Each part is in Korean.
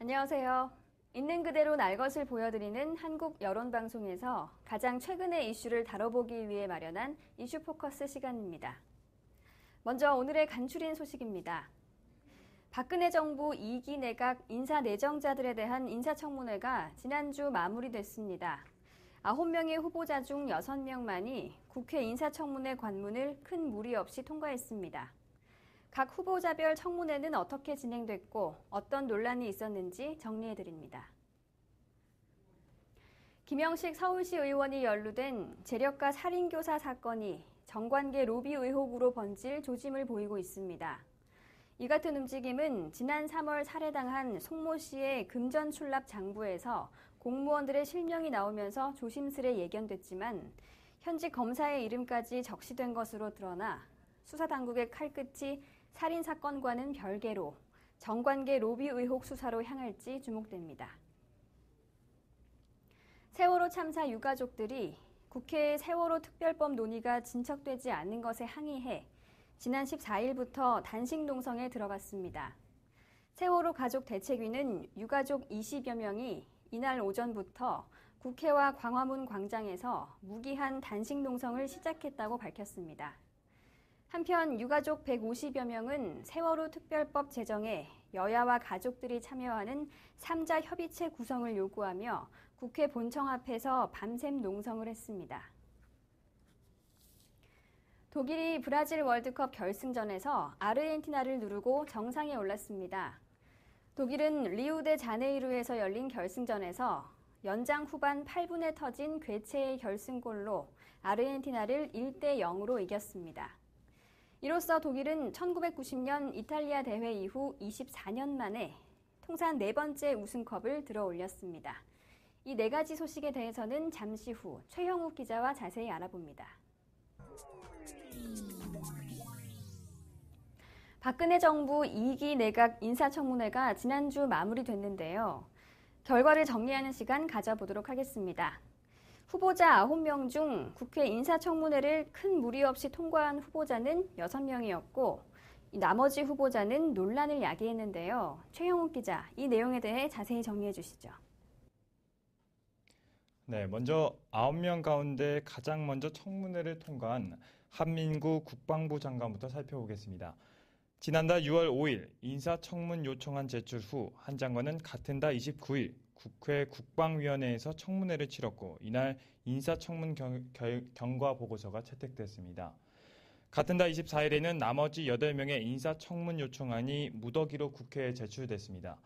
안녕하세요. 있는 그대로 날 것을 보여드리는 한국 여론방송에서 가장 최근의 이슈를 다뤄보기 위해 마련한 이슈 포커스 시간입니다. 먼저 오늘의 간추린 소식입니다. 박근혜 정부 2기 내각 인사 내정자들에 대한 인사청문회가 지난주 마무리됐습니다. 9명의 후보자 중 6명만이 국회 인사청문회 관문을 큰 무리 없이 통과했습니다. 각 후보자별 청문회는 어떻게 진행됐고 어떤 논란이 있었는지 정리해드립니다. 김영식 서울시 의원이 연루된 재력가 살인교사 사건이 정관계 로비 의혹으로 번질 조짐을 보이고 있습니다. 이 같은 움직임은 지난 3월 살해당한 송모 씨의 금전 출납 장부에서 공무원들의 실명이 나오면서 조심스레 예견됐지만 현직 검사의 이름까지 적시된 것으로 드러나 수사당국의 칼끝이 살인사건과는 별개로 정관계 로비 의혹 수사로 향할지 주목됩니다. 세월호 참사 유가족들이 국회의 세월호 특별법 논의가 진척되지 않는 것에 항의해 지난 14일부터 단식 농성에 들어갔습니다. 세월호 가족 대책위는 유가족 20여 명이 이날 오전부터 국회와 광화문 광장에서 무기한 단식 농성을 시작했다고 밝혔습니다. 한편 유가족 150여 명은 세월호 특별법 제정에 여야와 가족들이 참여하는 3자 협의체 구성을 요구하며 국회 본청 앞에서 밤샘 농성을 했습니다. 독일이 브라질 월드컵 결승전에서 아르헨티나를 누르고 정상에 올랐습니다. 독일은 리우데자네이루에서 열린 결승전에서 연장 후반 8분에 터진 괴체의 결승골로 아르헨티나를 1대0으로 이겼습니다. 이로써 독일은 1990년 이탈리아 대회 이후 24년 만에 통산 4번째 우승컵을 들어 올렸습니다. 이 4가지 소식에 대해서는 잠시 후 최형욱 기자와 자세히 알아봅니다. 박근혜 정부 2기 내각 인사청문회가 지난주 마무리됐는데요. 결과를 정리하는 시간 가져보도록 하겠습니다. 후보자 9명 중 국회 인사청문회를 큰 무리 없이 통과한 후보자는 6명이었고 나머지 후보자는 논란을 야기했는데요. 최형욱 기자, 이 내용에 대해 자세히 정리해 주시죠. 네, 먼저 9명 가운데 가장 먼저 청문회를 통과한 한민구 국방부 장관부터 살펴보겠습니다. 지난달 6월 5일 인사청문 요청안 제출 후 한 장관은 같은 달 29일 국회 국방위원회에서 청문회를 치렀고 이날 인사청문 경과 보고서가 채택됐습니다. 같은 달 24일에는 나머지 8명의 인사청문 요청안이 무더기로 국회에 제출됐습니다.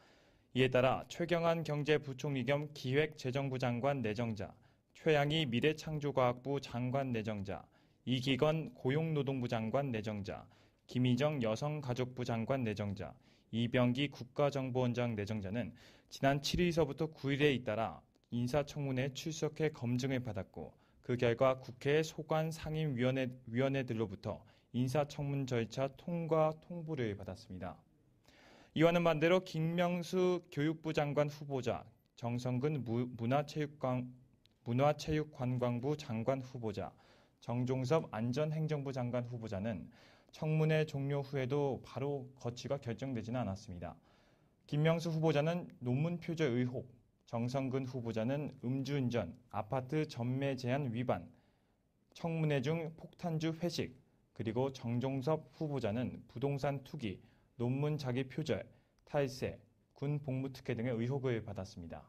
이에 따라 최경환 경제부총리 겸 기획재정부 장관 내정자, 최양희 미래창조과학부 장관 내정자, 이기건 고용노동부 장관 내정자, 김희정 여성가족부 장관 내정자, 이병기 국가정보원장 내정자는 지난 7일서부터 9일에 잇따라 인사청문회에 출석해 검증을 받았고 그 결과 국회 소관 상임위원회들로부터 인사청문 절차 통과 통보를 받았습니다. 이와는 반대로 김명수 교육부 장관 후보자, 정성근 문화체육관광부 장관 후보자, 정종섭 안전행정부 장관 후보자는 청문회 종료 후에도 바로 거취가 결정되지는 않았습니다. 김명수 후보자는 논문 표절 의혹, 정성근 후보자는 음주운전, 아파트 전매 제한 위반, 청문회 중 폭탄주 회식, 그리고 정종섭 후보자는 부동산 투기, 논문 자기 표절, 탈세, 군 복무특혜 등의 의혹을 받았습니다.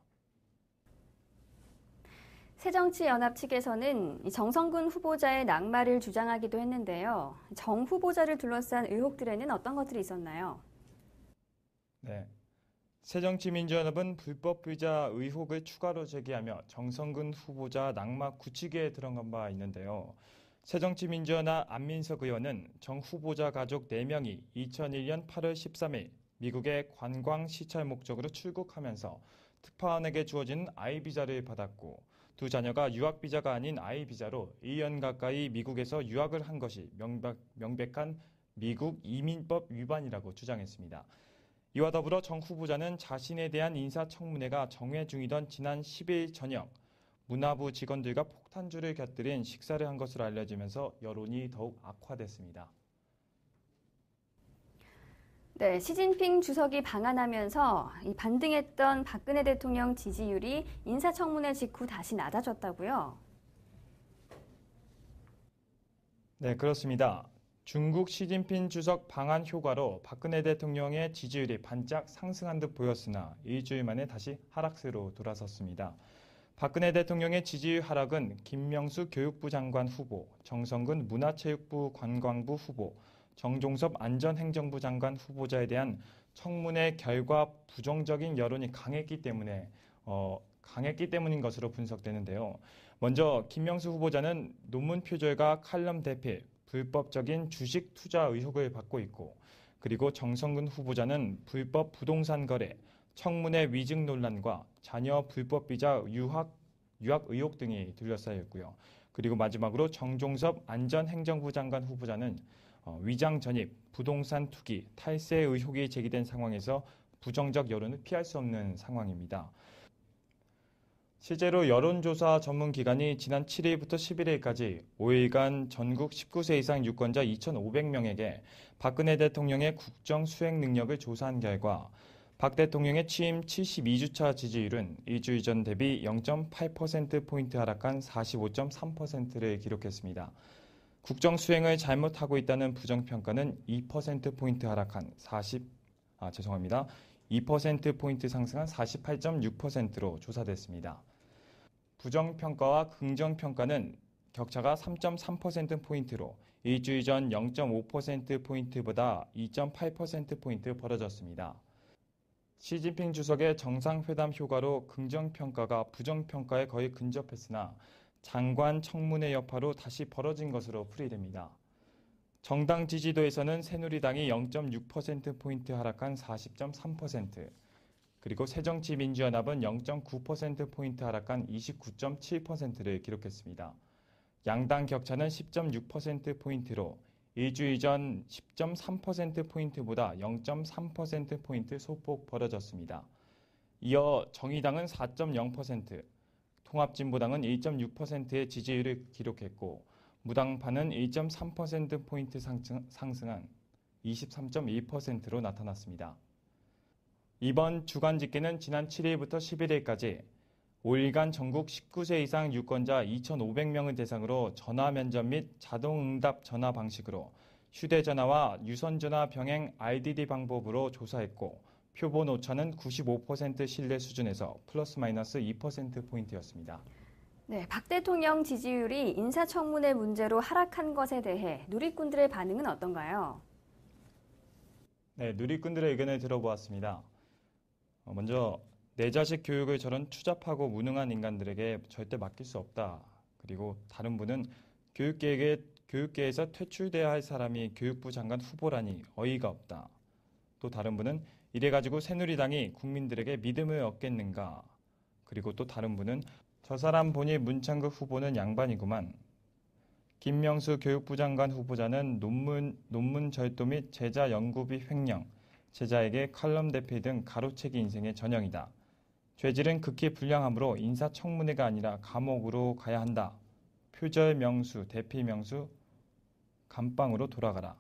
새정치연합 측에서는 정성근 후보자의 낙마를 주장하기도 했는데요. 정 후보자를 둘러싼 의혹들에는 어떤 것들이 있었나요? 네. 새정치민주연합은 불법 비자 의혹을 추가로 제기하며 정성근 후보자 낙마 굳히기에 들어간 바 있는데요. 새정치민주연합 안민석 의원은 정 후보자 가족 4명이 2001년 8월 13일 미국의 관광 시찰 목적으로 출국하면서 특파원에게 주어진 I비자를 받았고 두 자녀가 유학비자가 아닌 I비자로 1년 가까이 미국에서 유학을 한 것이 명백한 미국 이민법 위반이라고 주장했습니다. 이와 더불어 정 후보자는 자신에 대한 인사청문회가 정회 중이던 지난 10일 저녁 문화부 직원들과 폭탄주를 곁들인 식사를 한 것으로 알려지면서 여론이 더욱 악화됐습니다. 네, 시진핑 주석이 방한하면서 이 반등했던 박근혜 대통령 지지율이 인사청문회 직후 다시 낮아졌다고요? 네, 그렇습니다. 중국 시진핑 주석 방한 효과로 박근혜 대통령의 지지율이 반짝 상승한 듯 보였으나 일주일 만에 다시 하락세로 돌아섰습니다. 박근혜 대통령의 지지율 하락은 김명수 교육부 장관 후보, 정성근 문화체육부 관광부 후보, 정종섭 안전행정부 장관 후보자에 대한 청문회 결과 부정적인 여론이 강했기 때문인 것으로 분석되는데요. 먼저 김명수 후보자는 논문 표절과 칼럼 대필, 불법적인 주식 투자 의혹을 받고 있고, 그리고 정성근 후보자는 불법 부동산 거래, 청문회 위증 논란과 자녀 불법 비자 유학 의혹 등이 둘러싸여 있고요. 그리고 마지막으로 정종섭 안전행정부 장관 후보자는 위장 전입, 부동산 투기, 탈세 의혹이 제기된 상황에서 부정적 여론을 피할 수 없는 상황입니다. 실제로 여론조사 전문 기관이 지난 7일부터 11일까지 5일간 전국 19세 이상 유권자 2,500명에게 박근혜 대통령의 국정 수행 능력을 조사한 결과 박 대통령의 취임 72주차 지지율은 일주일 전 대비 0.8%포인트 하락한 45.3%를 기록했습니다. 국정 수행을 잘못하고 있다는 부정평가는 2%포인트 하락한 2%포인트 상승한 48.6%로 조사됐습니다. 부정평가와 긍정평가는 격차가 3.3%포인트로 일주일 전 0.5%포인트보다 2.8%포인트 벌어졌습니다. 시진핑 주석의 정상회담 효과로 긍정평가가 부정평가에 거의 근접했으나 장관 청문회 여파로 다시 벌어진 것으로 풀이됩니다. 정당 지지도에서는 새누리당이 0.6%포인트 하락한 40.3%, 그리고 새정치민주연합은 0.9%포인트 하락한 29.7%를 기록했습니다. 양당 격차는 10.6%포인트로 일주일 전 10.3%포인트보다 0.3%포인트 소폭 벌어졌습니다. 이어 정의당은 4.0%, 통합진보당은 1.6%의 지지율을 기록했고 무당파는 1.3%포인트 상승한 23.1%로 나타났습니다. 이번 주간 집계는 지난 7일부터 11일까지 5일간 전국 19세 이상 유권자 2,500명을 대상으로 전화 면접 및 자동응답 전화 방식으로 휴대전화와 유선전화 병행 RDD 방법으로 조사했고 표본 오차는 95% 신뢰 수준에서 플러스 마이너스 2%포인트였습니다. 네, 박 대통령 지지율이 인사청문회 문제로 하락한 것에 대해 누리꾼들의 반응은 어떤가요? 네, 누리꾼들의 의견을 들어보았습니다. 먼저 내 자식 교육을 저런 추잡하고 무능한 인간들에게 절대 맡길 수 없다. 그리고 다른 분은 교육계에서 퇴출돼야 할 사람이 교육부 장관 후보라니 어이가 없다. 또 다른 분은 이래가지고 새누리당이 국민들에게 믿음을 얻겠는가. 그리고 또 다른 분은 저 사람 보니 문창극 후보는 양반이구만. 김명수 교육부 장관 후보자는 논문 절도 및 제자 연구비 횡령, 제자에게 칼럼 대필 등 가로채기 인생의 전형이다. 죄질은 극히 불량하므로 인사청문회가 아니라 감옥으로 가야 한다. 표절 명수, 대필 명수, 감방으로 돌아가라.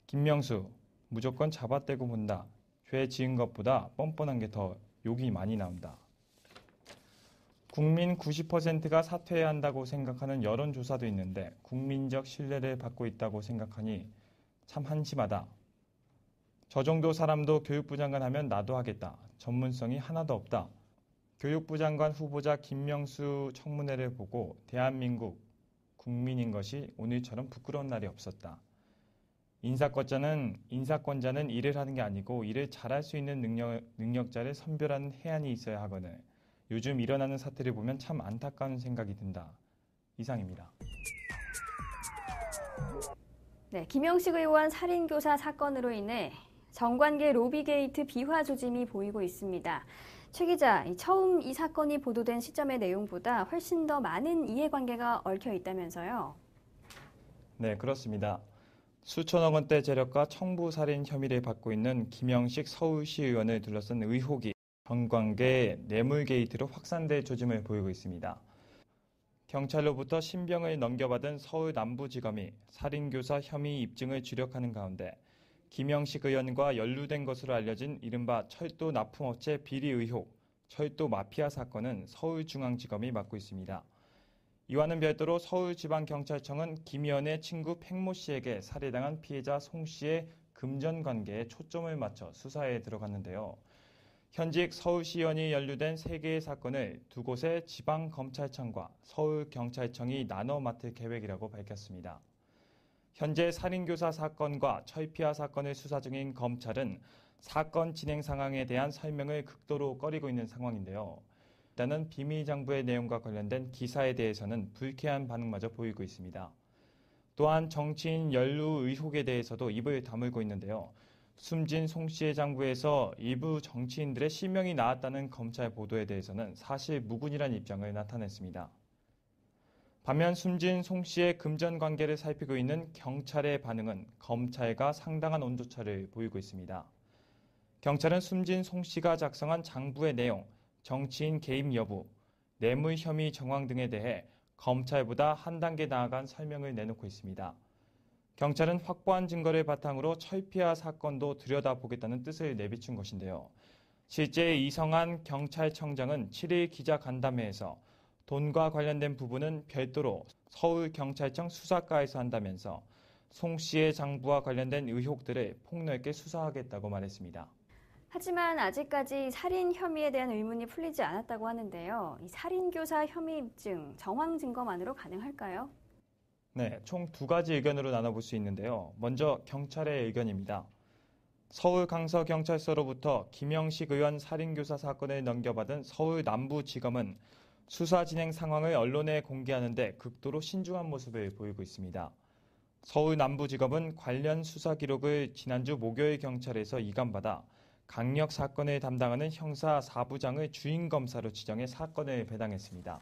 김명수, 무조건 잡아떼고 본다. 죄 지은 것보다 뻔뻔한 게 더 욕이 많이 나온다. 국민 90%가 사퇴해야 한다고 생각하는 여론조사도 있는데 국민적 신뢰를 받고 있다고 생각하니 참 한심하다. 저 정도 사람도 교육부 장관 하면 나도 하겠다. 전문성이 하나도 없다. 교육부 장관 후보자 김명수 청문회를 보고 대한민국 국민인 것이 오늘처럼 부끄러운 날이 없었다. 인사권자는 일을 하는 게 아니고 일을 잘할 수 있는 능력자를 선별하는 해안이 있어야 하거늘 요즘 일어나는 사태를 보면 참 안타까운 생각이 든다. 이상입니다. 네, 김영식 의원 살인교사 사건으로 인해 정관계 로비게이트 비화 조짐이 보이고 있습니다. 최 기자, 처음 이 사건이 보도된 시점의 내용보다 훨씬 더 많은 이해관계가 얽혀 있다면서요? 네, 그렇습니다. 수천억 원대 재력과 청부살인 혐의를 받고 있는 김영식 서울시 의원을 둘러싼 의혹이 정관계 뇌물 게이트로 확산될 조짐을 보이고 있습니다. 경찰로부터 신병을 넘겨받은 서울 남부지검이 살인교사 혐의 입증을 주력하는 가운데 김영식 의원과 연루된 것으로 알려진 이른바 철도 납품업체 비리 의혹, 철도 마피아 사건은 서울중앙지검이 맡고 있습니다. 이와는 별도로 서울지방경찰청은 김 의원의 친구 팽모 씨에게 살해당한 피해자 송 씨의 금전 관계에 초점을 맞춰 수사에 들어갔는데요. 현직 서울시의원이 연루된 3개의 사건을 두 곳의 지방검찰청과 서울경찰청이 나눠 맡을 계획이라고 밝혔습니다. 현재 살인교사 사건과 철피아 사건을 수사 중인 검찰은 사건 진행 상황에 대한 설명을 극도로 꺼리고 있는 상황인데요. 일단은 비밀장부의 내용과 관련된 기사에 대해서는 불쾌한 반응마저 보이고 있습니다. 또한 정치인 연루 의혹에 대해서도 입을 다물고 있는데요. 숨진 송 씨의 장부에서 일부 정치인들의 실명이 나왔다는 검찰 보도에 대해서는 사실 무근이라는 입장을 나타냈습니다. 반면 숨진 송 씨의 금전 관계를 살피고 있는 경찰의 반응은 검찰과 상당한 온도차를 보이고 있습니다. 경찰은 숨진 송 씨가 작성한 장부의 내용, 정치인 개입 여부, 뇌물 혐의 정황 등에 대해 검찰보다 한 단계 나아간 설명을 내놓고 있습니다. 경찰은 확보한 증거를 바탕으로 철피아 사건도 들여다보겠다는 뜻을 내비춘 것인데요. 실제 이성한 경찰청장은 7일 기자간담회에서 돈과 관련된 부분은 별도로 서울경찰청 수사과에서 한다면서 송 씨의 장부와 관련된 의혹들을 폭넓게 수사하겠다고 말했습니다. 하지만 아직까지 살인 혐의에 대한 의문이 풀리지 않았다고 하는데요. 이 살인교사 혐의 입증, 정황 증거만으로 가능할까요? 네, 총 2가지 의견으로 나눠볼 수 있는데요. 먼저 경찰의 의견입니다. 서울 강서경찰서로부터 김영식 의원 살인교사 사건을 넘겨받은 서울 남부지검은 수사 진행 상황을 언론에 공개하는 데 극도로 신중한 모습을 보이고 있습니다. 서울 남부지검은 관련 수사 기록을 지난주 목요일 경찰에서 이관받아 강력 사건을 담당하는 형사 4부장을 주임검사로 지정해 사건을 배당했습니다.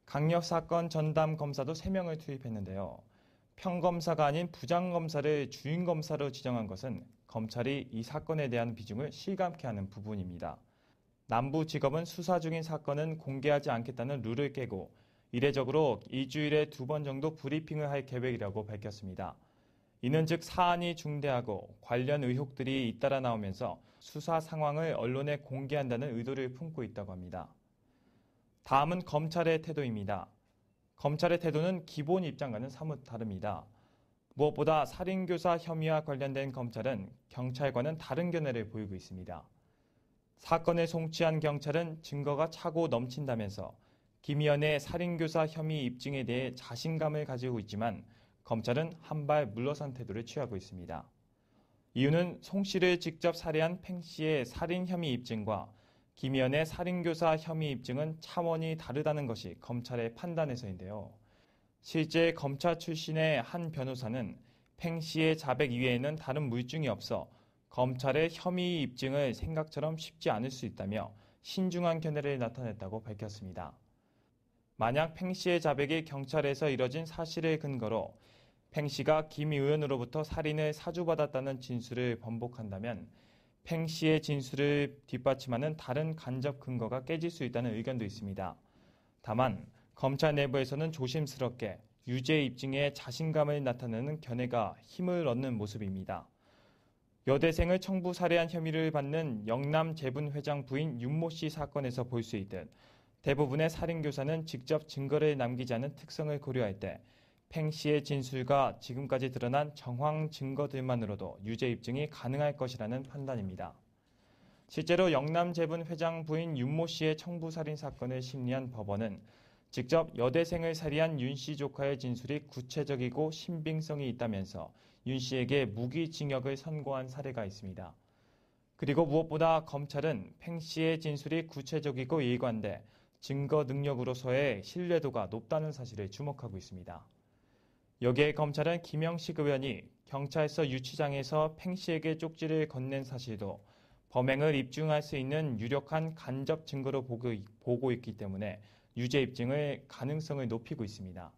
강력 사건 전담 검사도 3명을 투입했는데요. 평검사가 아닌 부장검사를 주임검사로 지정한 것은 검찰이 이 사건에 대한 비중을 실감케 하는 부분입니다. 남부지검은 수사 중인 사건은 공개하지 않겠다는 룰을 깨고 이례적으로 일주일에 2번 정도 브리핑을 할 계획이라고 밝혔습니다. 이는 즉 사안이 중대하고 관련 의혹들이 잇따라 나오면서 수사 상황을 언론에 공개한다는 의도를 품고 있다고 합니다. 다음은 검찰의 태도입니다. 검찰의 태도는 기본 입장과는 사뭇 다릅니다. 무엇보다 살인교사 혐의와 관련된 검찰은 경찰과는 다른 견해를 보이고 있습니다. 사건을 송치한 경찰은 증거가 차고 넘친다면서 김 의원의 살인교사 혐의 입증에 대해 자신감을 가지고 있지만 검찰은 한 발 물러선 태도를 취하고 있습니다. 이유는 송 씨를 직접 살해한 팽 씨의 살인 혐의 입증과 김 의원의 살인교사 혐의 입증은 차원이 다르다는 것이 검찰의 판단에서인데요. 실제 검찰 출신의 한 변호사는 팽 씨의 자백 이외에는 다른 물증이 없어 검찰의 혐의 입증을 생각처럼 쉽지 않을 수 있다며 신중한 견해를 나타냈다고 밝혔습니다. 만약 팽 씨의 자백이 경찰에서 이뤄진 사실을 근거로 팽 씨가 김 의원으로부터 살인을 사주받았다는 진술을 번복한다면 팽 씨의 진술을 뒷받침하는 다른 간접 근거가 깨질 수 있다는 의견도 있습니다. 다만 검찰 내부에서는 조심스럽게 유죄 입증에 자신감을 나타내는 견해가 힘을 얻는 모습입니다. 여대생을 청부 살해한 혐의를 받는 영남 재분 회장 부인 윤모 씨 사건에서 볼 수 있듯 대부분의 살인교사는 직접 증거를 남기지 않는 특성을 고려할 때 팽 씨의 진술과 지금까지 드러난 정황 증거들만으로도 유죄 입증이 가능할 것이라는 판단입니다. 실제로 영남 재분 회장 부인 윤모 씨의 청부 살인 사건을 심리한 법원은 직접 여대생을 살해한 윤 씨 조카의 진술이 구체적이고 신빙성이 있다면서 윤 씨에게 무기징역을 선고한 사례가 있습니다. 그리고 무엇보다 검찰은 팽 씨의 진술이 구체적이고 일관돼 증거 능력으로서의 신뢰도가 높다는 사실에 주목하고 있습니다. 여기에 검찰은 김영식 의원이 경찰서 유치장에서 팽 씨에게 쪽지를 건넨 사실도 범행을 입증할 수 있는 유력한 간접 증거로 보고 있기 때문에 유죄 입증의 가능성을 높이고 있습니다.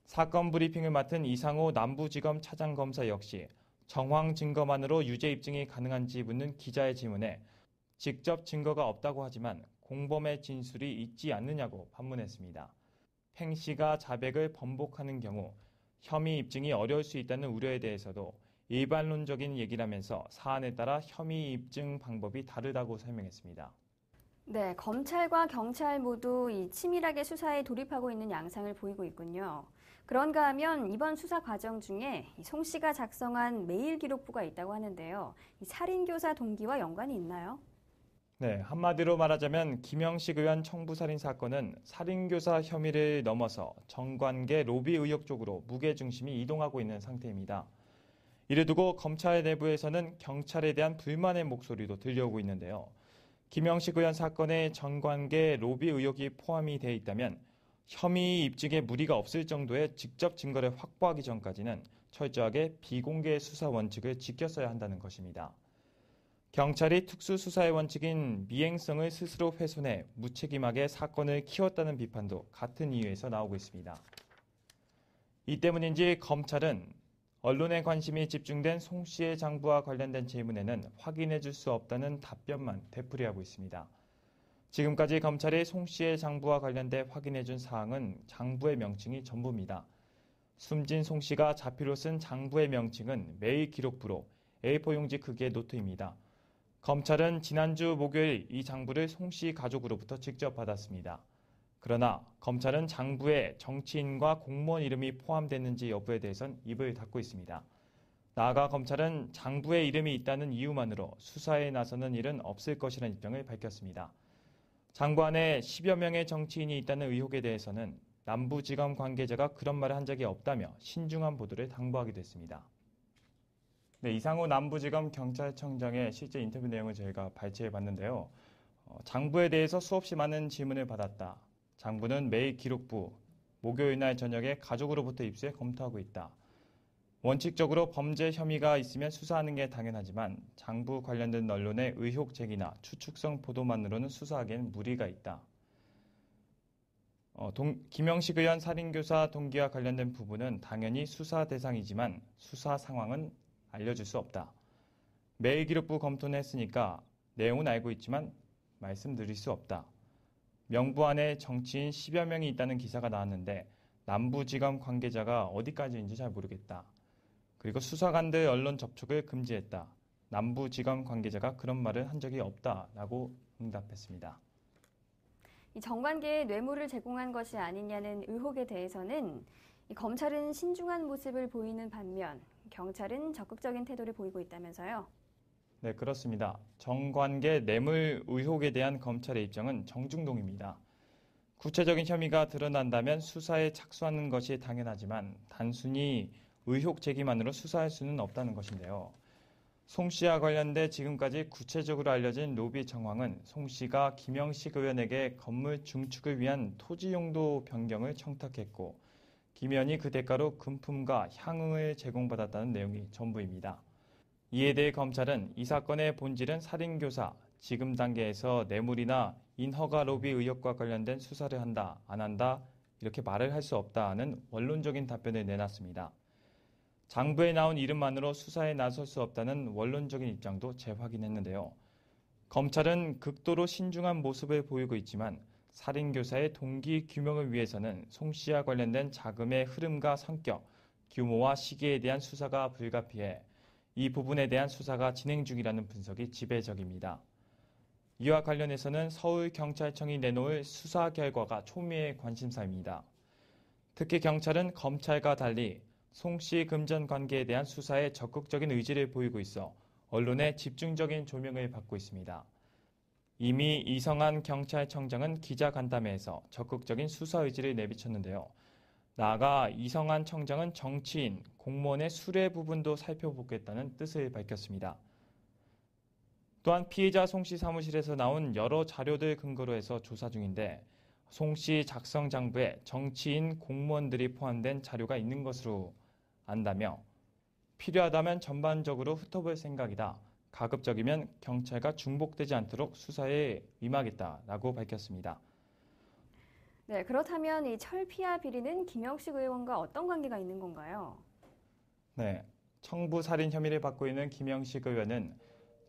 사건 브리핑을 맡은 이상호 남부지검 차장검사 역시 정황 증거만으로 유죄 입증이 가능한지 묻는 기자의 질문에 직접 증거가 없다고 하지만 공범의 진술이 있지 않느냐고 반문했습니다. 팽 씨가 자백을 번복하는 경우 혐의 입증이 어려울 수 있다는 우려에 대해서도 일반론적인 얘기라면서 사안에 따라 혐의 입증 방법이 다르다고 설명했습니다. 네, 검찰과 경찰 모두 이 치밀하게 수사에 돌입하고 있는 양상을 보이고 있군요. 그런가 하면 이번 수사 과정 중에 송 씨가 작성한 메일 기록부가 있다고 하는데요. 이 살인교사 동기와 연관이 있나요? 네, 한마디로 말하자면 김영식 의원 청부살인 사건은 살인교사 혐의를 넘어서 정관계 로비 의혹 쪽으로 무게중심이 이동하고 있는 상태입니다. 이를 두고 검찰 내부에서는 경찰에 대한 불만의 목소리도 들려오고 있는데요. 김영식 의원 사건에 정관계 로비 의혹이 포함이 되어 있다면 혐의 입증에 무리가 없을 정도의 직접 증거를 확보하기 전까지는 철저하게 비공개 수사 원칙을 지켰어야 한다는 것입니다. 경찰이 특수수사의 원칙인 미행성을 스스로 훼손해 무책임하게 사건을 키웠다는 비판도 같은 이유에서 나오고 있습니다. 이 때문인지 검찰은 언론의 관심이 집중된 송 씨의 장부와 관련된 질문에는 확인해 줄 수 없다는 답변만 되풀이하고 있습니다. 지금까지 검찰이 송 씨의 장부와 관련돼 확인해 준 사항은 장부의 명칭이 전부입니다. 숨진 송 씨가 자필로 쓴 장부의 명칭은 메일 기록부로 A4 용지 크기의 노트입니다. 검찰은 지난주 목요일 이 장부를 송 씨 가족으로부터 직접 받았습니다. 그러나 검찰은 장부에 정치인과 공무원 이름이 포함됐는지 여부에 대해선 입을 닫고 있습니다. 나아가 검찰은 장부에 이름이 있다는 이유만으로 수사에 나서는 일은 없을 것이라는 입장을 밝혔습니다. 장부 안에 10여 명의 정치인이 있다는 의혹에 대해서는 남부지검 관계자가 그런 말을 한 적이 없다며 신중한 보도를 당부하기도 했습니다. 네, 이상우 남부지검 경찰청장의 실제 인터뷰 내용을 저희가 발췌해 봤는데요. 장부에 대해서 수없이 많은 질문을 받았다. 장부는 메일 기록부, 목요일 날 저녁에 가족으로부터 입수해 검토하고 있다. 원칙적으로 범죄 혐의가 있으면 수사하는 게 당연하지만 장부 관련된 언론의 의혹 제기나 추측성 보도만으로는 수사하기엔 무리가 있다. 김영식 의원 살인교사 동기와 관련된 부분은 당연히 수사 대상이지만 수사 상황은 알려줄 수 없다. 메일 기록부 검토는 했으니까 내용은 알고 있지만 말씀드릴 수 없다. 명부 안에 정치인 10여 명이 있다는 기사가 나왔는데 남부지검 관계자가 어디까지인지 잘 모르겠다. 그리고 수사관들 언론 접촉을 금지했다. 남부지검 관계자가 그런 말을 한 적이 없다라고 응답했습니다. 이 정관계에 뇌물을 제공한 것이 아니냐는 의혹에 대해서는 검찰은 신중한 모습을 보이는 반면 경찰은 적극적인 태도를 보이고 있다면서요? 네, 그렇습니다. 정관계 뇌물 의혹에 대한 검찰의 입장은 정중동입니다. 구체적인 혐의가 드러난다면 수사에 착수하는 것이 당연하지만 단순히 의혹 제기만으로 수사할 수는 없다는 것인데요. 송 씨와 관련돼 지금까지 구체적으로 알려진 로비 정황은 송 씨가 김영식 의원에게 건물 중축을 위한 토지 용도 변경을 청탁했고 김 의원이 그 대가로 금품과 향응을 제공받았다는 내용이 전부입니다. 이에 대해 검찰은 이 사건의 본질은 살인교사, 지금 단계에서 뇌물이나 인허가 로비 의혹과 관련된 수사를 한다, 안 한다 이렇게 말을 할 수 없다는 원론적인 답변을 내놨습니다. 장부에 나온 이름만으로 수사에 나설 수 없다는 원론적인 입장도 재확인했는데요. 검찰은 극도로 신중한 모습을 보이고 있지만 살인교사의 동기 규명을 위해서는 송 씨와 관련된 자금의 흐름과 성격, 규모와 시기에 대한 수사가 불가피해 이 부분에 대한 수사가 진행 중이라는 분석이 지배적입니다. 이와 관련해서는 서울경찰청이 내놓을 수사 결과가 초미의 관심사입니다. 특히 경찰은 검찰과 달리 송 씨 금전 관계에 대한 수사에 적극적인 의지를 보이고 있어 언론의 집중적인 조명을 받고 있습니다. 이미 이성한 경찰청장은 기자간담회에서 적극적인 수사 의지를 내비쳤는데요. 나아가 이성한 청장은 정치인, 공무원의 수뢰 부분도 살펴보겠다는 뜻을 밝혔습니다. 또한 피해자 송 씨 사무실에서 나온 여러 자료들 근거로 해서 조사 중인데 송 씨 작성 장부에 정치인, 공무원들이 포함된 자료가 있는 것으로 안다며 필요하다면 전반적으로 훑어볼 생각이다. 가급적이면 경찰과 중복되지 않도록 수사에 임하겠다라고 밝혔습니다. 네, 그렇다면 이 철피와 비리는 김영식 의원과 어떤 관계가 있는 건가요? 네, 청부 살인 혐의를 받고 있는 김영식 의원은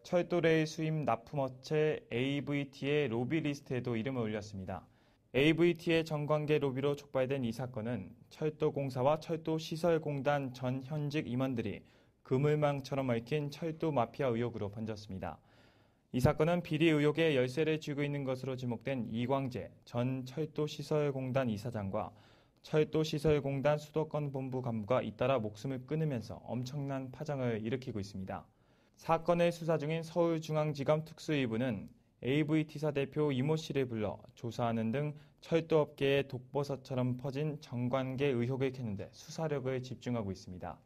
철도레일 수입 납품업체 AVT의 로비 리스트에도 이름을 올렸습니다. AVT의 정관계 로비로 촉발된 이 사건은 철도공사와 철도시설공단 전 현직 임원들이 그물망처럼 얽힌 철도 마피아 의혹으로 번졌습니다. 이 사건은 비리 의혹에 열쇠를 쥐고 있는 것으로 지목된 이광재 전 철도시설공단 이사장과 철도시설공단 수도권 본부 간부가 잇따라 목숨을 끊으면서 엄청난 파장을 일으키고 있습니다. 사건을 수사 중인 서울중앙지검 특수위부는 AVT사 대표 이모 씨를 불러 조사하는 등 철도업계의 독버섯처럼 퍼진 정관계 의혹을 캐는 데 수사력을 집중하고 있습니다.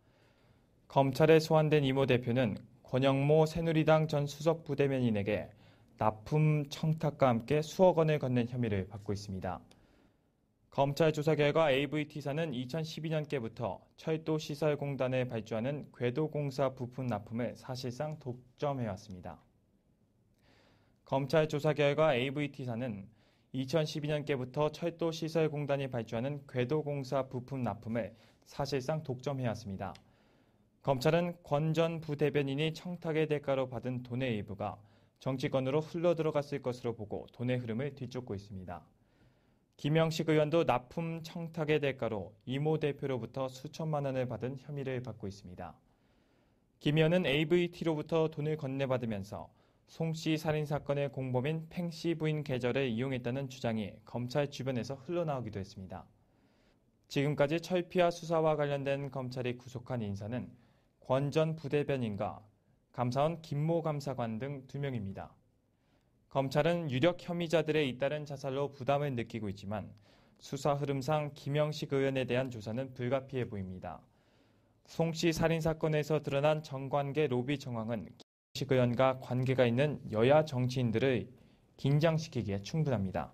검찰에 소환된 이모 대표는 권영모 새누리당 전 수석부대변인에게 납품 청탁과 함께 수억 원을 건넨 혐의를 받고 있습니다. 검찰 조사 결과 AVT사는 2012년께부터 철도시설공단에 발주하는 궤도공사 부품 납품을 사실상 독점해왔습니다. 검찰 조사 결과 AVT사는 2012년께부터 철도시설공단이 발주하는 궤도공사 부품 납품을 사실상 독점해왔습니다. 검찰은 권 전 부대변인이 청탁의 대가로 받은 돈의 일부가 정치권으로 흘러들어갔을 것으로 보고 돈의 흐름을 뒤쫓고 있습니다. 김영식 의원도 납품 청탁의 대가로 이모 대표로부터 수천만 원을 받은 혐의를 받고 있습니다. 김 의원은 AVT로부터 돈을 건네받으면서 송씨 살인사건의 공범인 팽씨 부인 계좌를 이용했다는 주장이 검찰 주변에서 흘러나오기도 했습니다. 지금까지 철피아 수사와 관련된 검찰이 구속한 인사는 권 전 부대변인과 감사원 김모 감사관 등 2명입니다. 검찰은 유력 혐의자들의 잇따른 자살로 부담을 느끼고 있지만 수사 흐름상 김영식 의원에 대한 조사는 불가피해 보입니다. 송씨 살인사건에서 드러난 정관계 로비 정황은 김영식 의원과 관계가 있는 여야 정치인들을 긴장시키기에 충분합니다.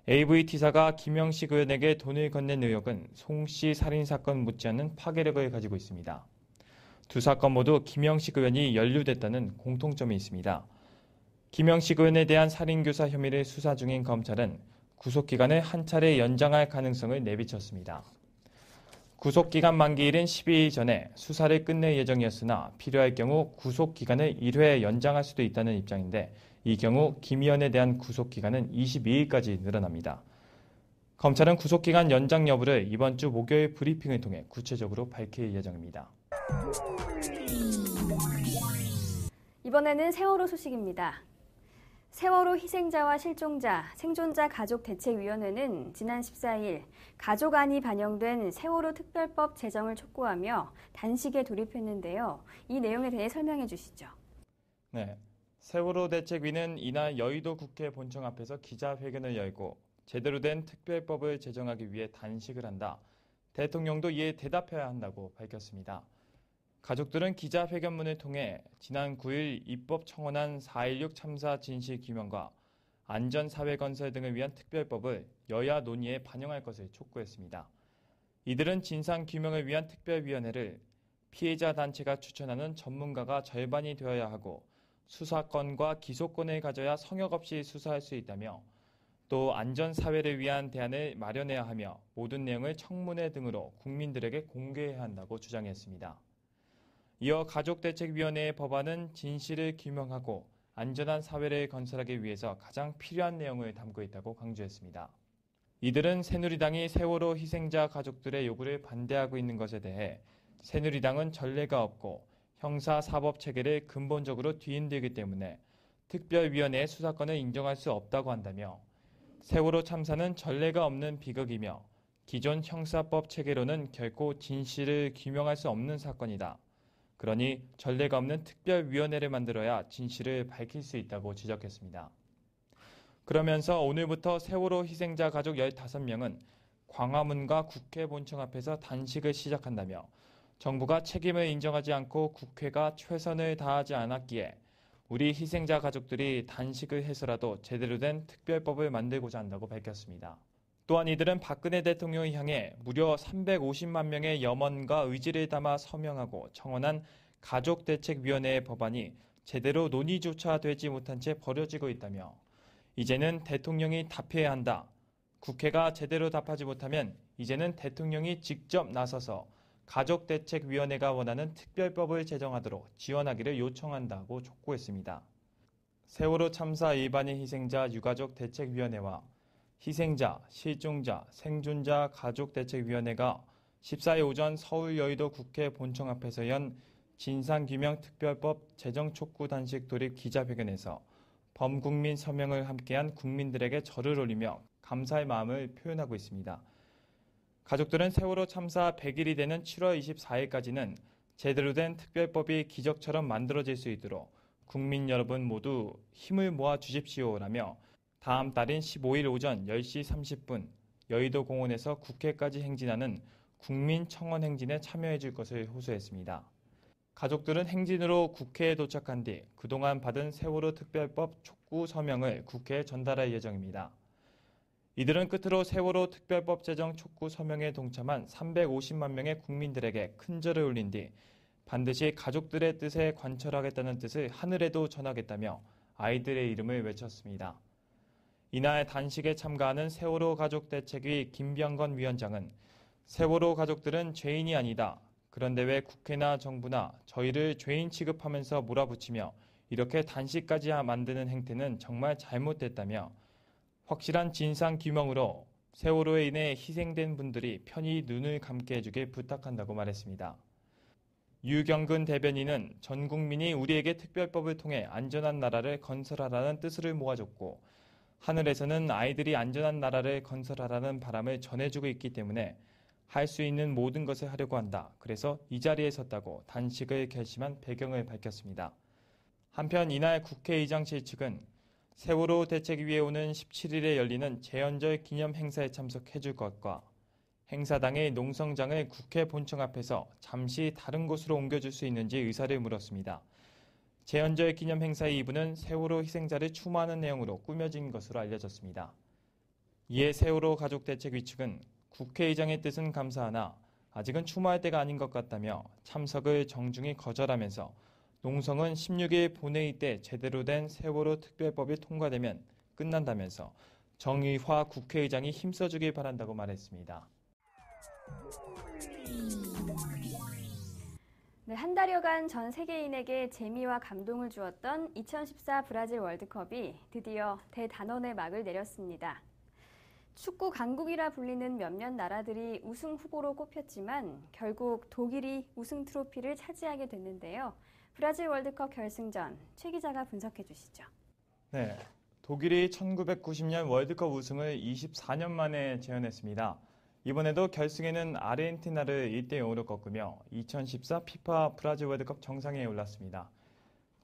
AVT사가 김영식 의원에게 돈을 건넨 의혹은 송씨 살인사건 못지않은 파괴력을 가지고 있습니다. 두 사건 모두 김영식 의원이 연루됐다는 공통점이 있습니다. 김영식 의원에 대한 살인교사 혐의를 수사 중인 검찰은 구속기간을 한 차례 연장할 가능성을 내비쳤습니다. 구속기간 만기일은 12일 전에 수사를 끝낼 예정이었으나 필요할 경우 구속기간을 1회 연장할 수도 있다는 입장인데 이 경우 김 의원에 대한 구속기간은 22일까지 늘어납니다. 검찰은 구속기간 연장 여부를 이번 주 목요일 브리핑을 통해 구체적으로 밝힐 예정입니다. 이번에는 세월호 소식입니다. 세월호 희생자와 실종자, 생존자 가족대책위원회는 지난 14일 가족안이 반영된 세월호 특별법 제정을 촉구하며 단식에 돌입했는데요. 이 내용에 대해 설명해 주시죠. 네, 세월호 대책위는 이날 여의도 국회 본청 앞에서 기자회견을 열고 제대로 된 특별법을 제정하기 위해 단식을 한다. 대통령도 이에 대답해야 한다고 밝혔습니다. 가족들은 기자회견문을 통해 지난 9일 입법 청원한 4.16 참사 진실규명과 안전사회 건설 등을 위한 특별법을 여야 논의에 반영할 것을 촉구했습니다. 이들은 진상규명을 위한 특별위원회를 피해자 단체가 추천하는 전문가가 절반이 되어야 하고 수사권과 기소권을 가져야 성역 없이 수사할 수 있다며 또 안전사회를 위한 대안을 마련해야 하며 모든 내용을 청문회 등으로 국민들에게 공개해야 한다고 주장했습니다. 이어 가족대책위원회의 법안은 진실을 규명하고 안전한 사회를 건설하기 위해서 가장 필요한 내용을 담고 있다고 강조했습니다. 이들은 새누리당이 세월호 희생자 가족들의 요구를 반대하고 있는 것에 대해 새누리당은 전례가 없고 형사사법체계를 근본적으로 뒤흔들기 때문에 특별위원회의 수사권을 인정할 수 없다고 한다며 세월호 참사는 전례가 없는 비극이며 기존 형사법 체계로는 결코 진실을 규명할 수 없는 사건이다. 그러니 전례가 없는 특별위원회를 만들어야 진실을 밝힐 수 있다고 지적했습니다. 그러면서 오늘부터 세월호 희생자 가족 15명은 광화문과 국회 본청 앞에서 단식을 시작한다며 정부가 책임을 인정하지 않고 국회가 최선을 다하지 않았기에 우리 희생자 가족들이 단식을 해서라도 제대로 된 특별법을 만들고자 한다고 밝혔습니다. 또한 이들은 박근혜 대통령을 향해 무려 350만 명의 염원과 의지를 담아 서명하고 청원한 가족대책위원회의 법안이 제대로 논의조차 되지 못한 채 버려지고 있다며 이제는 대통령이 답해야 한다. 국회가 제대로 답하지 못하면 이제는 대통령이 직접 나서서 가족대책위원회가 원하는 특별법을 제정하도록 지원하기를 요청한다고 촉구했습니다. 세월호 참사 일반인 희생자 유가족 대책위원회와 희생자, 실종자, 생존자 가족대책위원회가 14일 오전 서울 여의도 국회 본청 앞에서 연 진상규명특별법 제정 촉구 단식 돌입 기자회견에서 범국민 서명을 함께한 국민들에게 절을 올리며 감사의 마음을 표현하고 있습니다. 가족들은 세월호 참사 100일이 되는 7월 24일까지는 제대로 된 특별법이 기적처럼 만들어질 수 있도록 국민 여러분 모두 힘을 모아 주십시오라며 다음 달인 15일 오전 10시 30분 여의도 공원에서 국회까지 행진하는 국민청원 행진에 참여해 줄 것을 호소했습니다. 가족들은 행진으로 국회에 도착한 뒤 그동안 받은 세월호 특별법 촉구 서명을 국회에 전달할 예정입니다. 이들은 끝으로 세월호 특별법 제정 촉구 서명에 동참한 350만 명의 국민들에게 큰 절을 올린 뒤 반드시 가족들의 뜻에 관철하겠다는 뜻을 하늘에도 전하겠다며 아이들의 이름을 외쳤습니다. 이날 단식에 참가하는 세월호 가족대책위 김병건 위원장은 세월호 가족들은 죄인이 아니다. 그런데 왜 국회나 정부나 저희를 죄인 취급하면서 몰아붙이며 이렇게 단식까지 만드는 행태는 정말 잘못됐다며 확실한 진상 규명으로 세월호에 인해 희생된 분들이 편히 눈을 감게 해주길 부탁한다고 말했습니다. 유경근 대변인은 전 국민이 우리에게 특별법을 통해 안전한 나라를 건설하라는 뜻을 모아줬고 하늘에서는 아이들이 안전한 나라를 건설하라는 바람을 전해주고 있기 때문에 할 수 있는 모든 것을 하려고 한다. 그래서 이 자리에 섰다고 단식을 결심한 배경을 밝혔습니다. 한편 이날 국회의장실 측은 세월호 대책위에 오는 17일에 열리는 재연절 기념 행사에 참석해 줄 것과 행사당의 농성장을 국회 본청 앞에서 잠시 다른 곳으로 옮겨줄 수 있는지 의사를 물었습니다. 재연절 기념 행사의 일부는 세월호 희생자를 추모하는 내용으로 꾸며진 것으로 알려졌습니다. 이에 세월호 가족대책위 측은 국회의장의 뜻은 감사하나 아직은 추모할 때가 아닌 것 같다며 참석을 정중히 거절하면서 농성은 16일 본회의 때 제대로 된 세월호 특별법이 통과되면 끝난다면서 정의화 국회의장이 힘써주길 바란다고 말했습니다. 네, 한 달여간 전 세계인에게 재미와 감동을 주었던 2014 브라질 월드컵이 드디어 대단원의 막을 내렸습니다. 축구 강국이라 불리는 몇몇 나라들이 우승 후보로 꼽혔지만 결국 독일이 우승 트로피를 차지하게 됐는데요. 브라질 월드컵 결승전 최 기자가 분석해 주시죠. 네, 독일이 1990년 월드컵 우승을 24년 만에 재현했습니다. 이번에도 결승에는 아르헨티나를 1대0으로 꺾으며 2014 피파 브라질 월드컵 정상에 올랐습니다.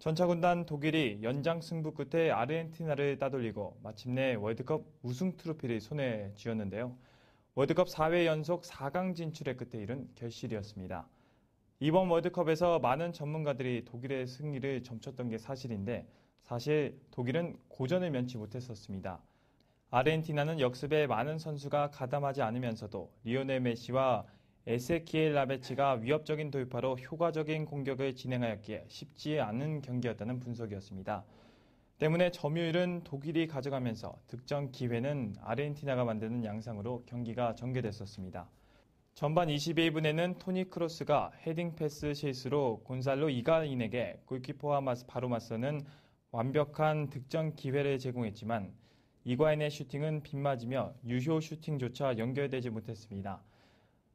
전차군단 독일이 연장 승부 끝에 아르헨티나를 따돌리고 마침내 월드컵 우승 트로피를 손에 쥐었는데요. 월드컵 4회 연속 4강 진출의 끝에 이른 결실이었습니다. 이번 월드컵에서 많은 전문가들이 독일의 승리를 점쳤던 게 사실인데 사실 독일은 고전을 면치 못했었습니다. 아르헨티나는 역습에 많은 선수가 가담하지 않으면서도 리오넬 메시와 에세키엘 라베치가 위협적인 돌파로 효과적인 공격을 진행하였기에 쉽지 않은 경기였다는 분석이었습니다. 때문에 점유율은 독일이 가져가면서 득점 기회는 아르헨티나가 만드는 양상으로 경기가 전개됐었습니다. 전반 22분에는 토니 크로스가 헤딩 패스 실수로 곤살로 이가인에게 골키퍼와 바로 맞서는 완벽한 득점 기회를 제공했지만 이과인의 슈팅은 빗맞으며 유효 슈팅조차 연결되지 못했습니다.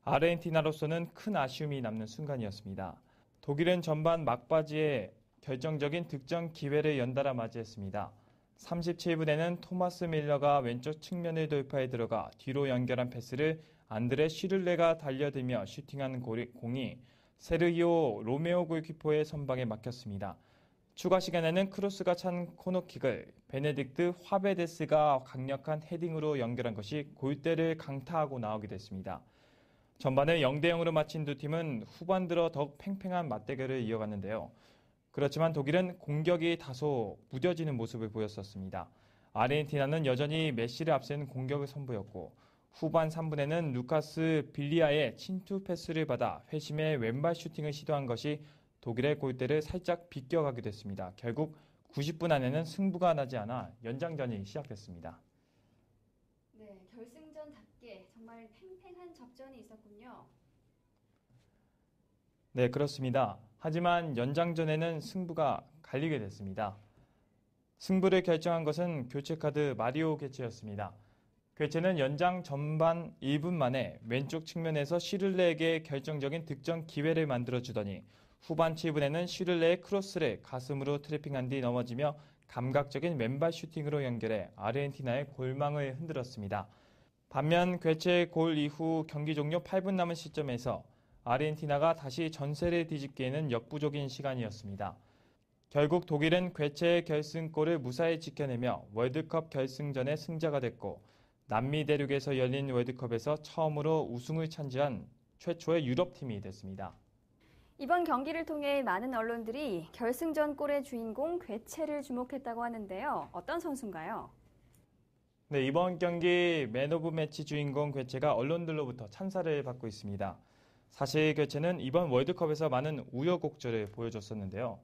아르헨티나로서는 큰 아쉬움이 남는 순간이었습니다. 독일은 전반 막바지에 결정적인 득점 기회를 연달아 맞이했습니다. 37분에는 토마스 밀러가 왼쪽 측면을 돌파해 들어가 뒤로 연결한 패스를 안드레 슈를레가 달려들며 슈팅한 공이 세르히오 로메오 골키퍼의 선방에 막혔습니다. 추가 시간에는 크로스가 찬 코너킥을 베네딕트 화베데스가 강력한 헤딩으로 연결한 것이 골대를 강타하고 나오게 됐습니다. 전반을 0대0으로 마친 두 팀은 후반 들어 더욱 팽팽한 맞대결을 이어갔는데요. 그렇지만 독일은 공격이 다소 무뎌지는 모습을 보였었습니다. 아르헨티나는 여전히 메시를 앞세는 공격을 선보였고 후반 3분에는 루카스 빌리아의 침투 패스를 받아 회심의 왼발 슈팅을 시도한 것이 독일의 골대를 살짝 비껴가기도 했습니다. 결국 90분 안에는 승부가 나지 않아 연장전이 시작됐습니다. 네, 결승전답게 정말 팽팽한 접전이 있었군요. 네, 그렇습니다. 하지만 연장전에는 승부가 갈리게 됐습니다. 승부를 결정한 것은 교체카드 마리오 게츠였습니다. 게츠는 연장 전반 1분 만에 왼쪽 측면에서 시를레에게 결정적인 득점 기회를 만들어주더니 후반 7분에는 슈를레의 크로스를 가슴으로 트래핑한 뒤 넘어지며 감각적인 왼발 슈팅으로 연결해 아르헨티나의 골망을 흔들었습니다. 반면 괴체 골 이후 경기 종료 8분 남은 시점에서 아르헨티나가 다시 전세를 뒤집기에는 역부족인 시간이었습니다. 결국 독일은 괴체의 결승골을 무사히 지켜내며 월드컵 결승전의 승자가 됐고 남미 대륙에서 열린 월드컵에서 처음으로 우승을 차지한 최초의 유럽팀이 됐습니다. 이번 경기를 통해 많은 언론들이 결승전 골의 주인공 괴체를 주목했다고 하는데요. 어떤 선수인가요? 네, 이번 경기 맨 오브 매치 주인공 괴체가 언론들로부터 찬사를 받고 있습니다. 사실 괴체는 이번 월드컵에서 많은 우여곡절을 보여줬었는데요.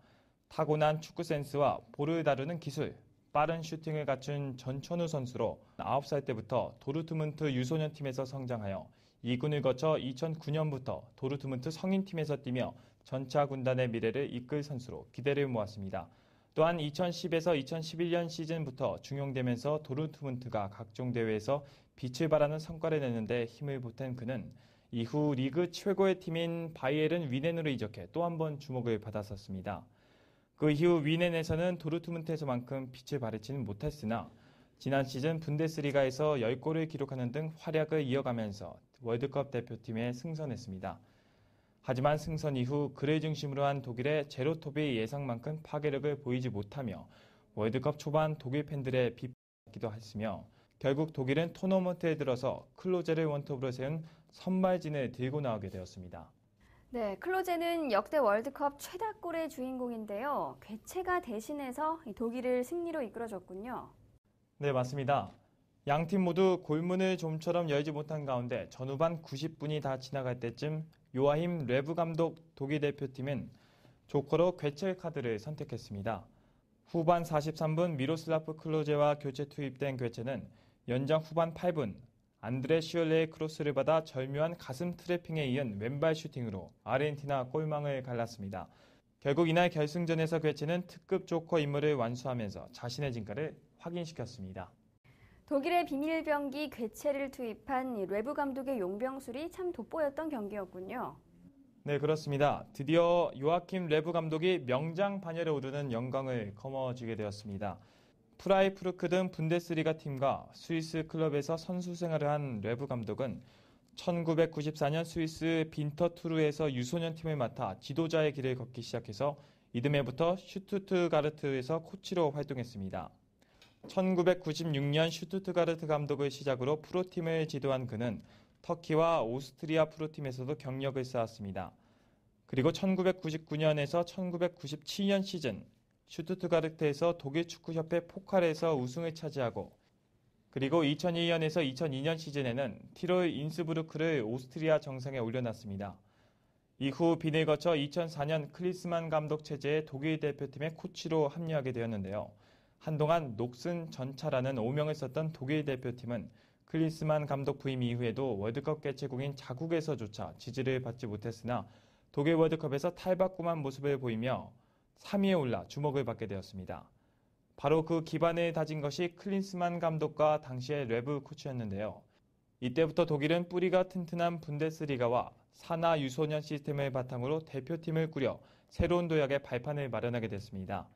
타고난 축구 센스와 볼을 다루는 기술, 빠른 슈팅을 갖춘 전천후 선수로 9살 때부터 도르트문트 유소년팀에서 성장하여 2군을 거쳐 2009년부터 도르트문트 성인팀에서 뛰며 전차 군단의 미래를 이끌 선수로 기대를 모았습니다. 또한 2010에서 2011년 시즌부터 중용되면서 도르트문트가 각종 대회에서 빛을 발하는 성과를 내는데 힘을 보탠 그는 이후 리그 최고의 팀인 바이에른 위넨으로 이적해 또 한 번 주목을 받았었습니다. 그 이후 위넨에서는 도르트문트에서만큼 빛을 발하지는 못했으나 지난 시즌 분데스리가에서 10골을 기록하는 등 활약을 이어가면서 월드컵 대표팀에 승선했습니다. 하지만 승선 이후 그를 중심으로 한 독일의 제로톱이 예상만큼 파괴력을 보이지 못하며 월드컵 초반 독일 팬들의 비판을 했으며 결국 독일은 토너먼트에 들어서 클로제를 원톱으로 세운 선발진을 들고 나오게 되었습니다. 네, 클로제는 역대 월드컵 최다골의 주인공인데요. 괴체가 대신해서 독일을 승리로 이끌어줬군요. 네, 맞습니다. 양팀 모두 골문을 좀처럼 열지 못한 가운데 전후반 90분이 다 지나갈 때쯤 요아힘 레브 감독 독일 대표팀은 조커로 괴체 카드를 선택했습니다. 후반 43분 미로슬라프 클로제와 교체 투입된 괴체는 연장 후반 8분 안드레 슈얼레의 크로스를 받아 절묘한 가슴 트래핑에 이은 왼발 슈팅으로 아르헨티나 골망을 갈랐습니다. 결국 이날 결승전에서 괴체는 특급 조커 임무를 완수하면서 자신의 진가를 확인시켰습니다. 독일의 비밀병기 괴체를 투입한 레브 감독의 용병술이 참 돋보였던 경기였군요. 네, 그렇습니다. 드디어 요아킴 레브 감독이 명장 반열에 오르는 영광을 거머쥐게 되었습니다. 프라이프루크 등 분데스리가 팀과 스위스 클럽에서 선수 생활을 한 레브 감독은 1994년 스위스 빈터투르에서 유소년 팀을 맡아 지도자의 길을 걷기 시작해서 이듬해부터 슈투트가르트에서 코치로 활동했습니다. 1996년 슈투트가르트 감독을 시작으로 프로팀을 지도한 그는 터키와 오스트리아 프로팀에서도 경력을 쌓았습니다. 그리고 1999년에서 1997년 시즌 슈투트가르트에서 독일 축구협회 포칼에서 우승을 차지하고 그리고 2001년에서 2002년 시즌에는 티롤 인스부르크를 오스트리아 정상에 올려놨습니다. 이후 빈을 거쳐 2004년 클리스만 감독 체제의 독일 대표팀의 코치로 합류하게 되었는데요. 한동안 녹슨 전차라는 오명을 썼던 독일 대표팀은 클리스만 감독 부임 이후에도 월드컵 개최국인 자국에서조차 지지를 받지 못했으나 독일 월드컵에서 탈바꿈한 모습을 보이며 3위에 올라 주목을 받게 되었습니다. 바로 그 기반을 다진 것이 클린스만 감독과 당시의 레브 코치였는데요. 이때부터 독일은 뿌리가 튼튼한 분데스리가와 산하 유소년 시스템을 바탕으로 대표팀을 꾸려 새로운 도약의 발판을 마련하게 됐습니다.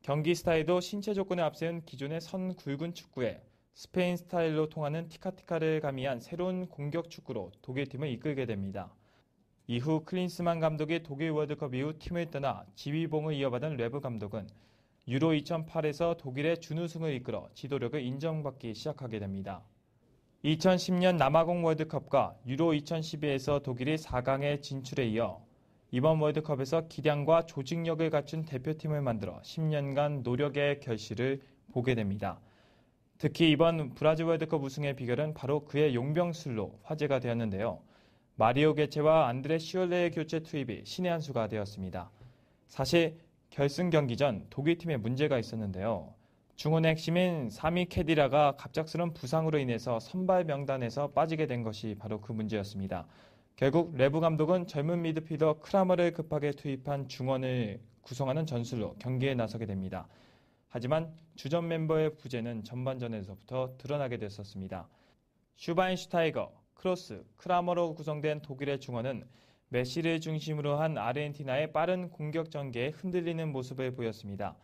경기 스타일도 신체 조건에 앞세운 기존의 선 굵은 축구에 스페인 스타일로 통하는 티카티카를 가미한 새로운 공격 축구로 독일팀을 이끌게 됩니다. 이후 클린스만 감독이 독일 월드컵 이후 팀을 떠나 지휘봉을 이어받은 레브 감독은 유로 2008에서 독일의 준우승을 이끌어 지도력을 인정받기 시작하게 됩니다. 2010년 남아공 월드컵과 유로 2012에서 독일이 4강에 진출에 이어 이번 월드컵에서 기량과 조직력을 갖춘 대표팀을 만들어 10년간 노력의 결실을 보게 됩니다. 특히 이번 브라질 월드컵 우승의 비결은 바로 그의 용병술로 화제가 되었는데요. 마리오 괴체와 안드레 시올레의 교체 투입이 신의 한 수가 되었습니다. 사실 결승 경기 전 독일팀에 문제가 있었는데요. 중원의 핵심인 사미 케디라가 갑작스런 부상으로 인해서 선발 명단에서 빠지게 된 것이 바로 그 문제였습니다. 결국 레브 감독은 젊은 미드필더 크라머를 급하게 투입한 중원을 구성하는 전술로 경기에 나서게 됩니다. 하지만 주전 멤버의 부재는 전반전에서부터 드러나게 됐었습니다. 슈바인슈타이거, 크로스, 크라머로 구성된 독일의 중원은 메시를 중심으로 한 아르헨티나의 빠른 공격 전개에 흔들리는 모습을 보였습니다.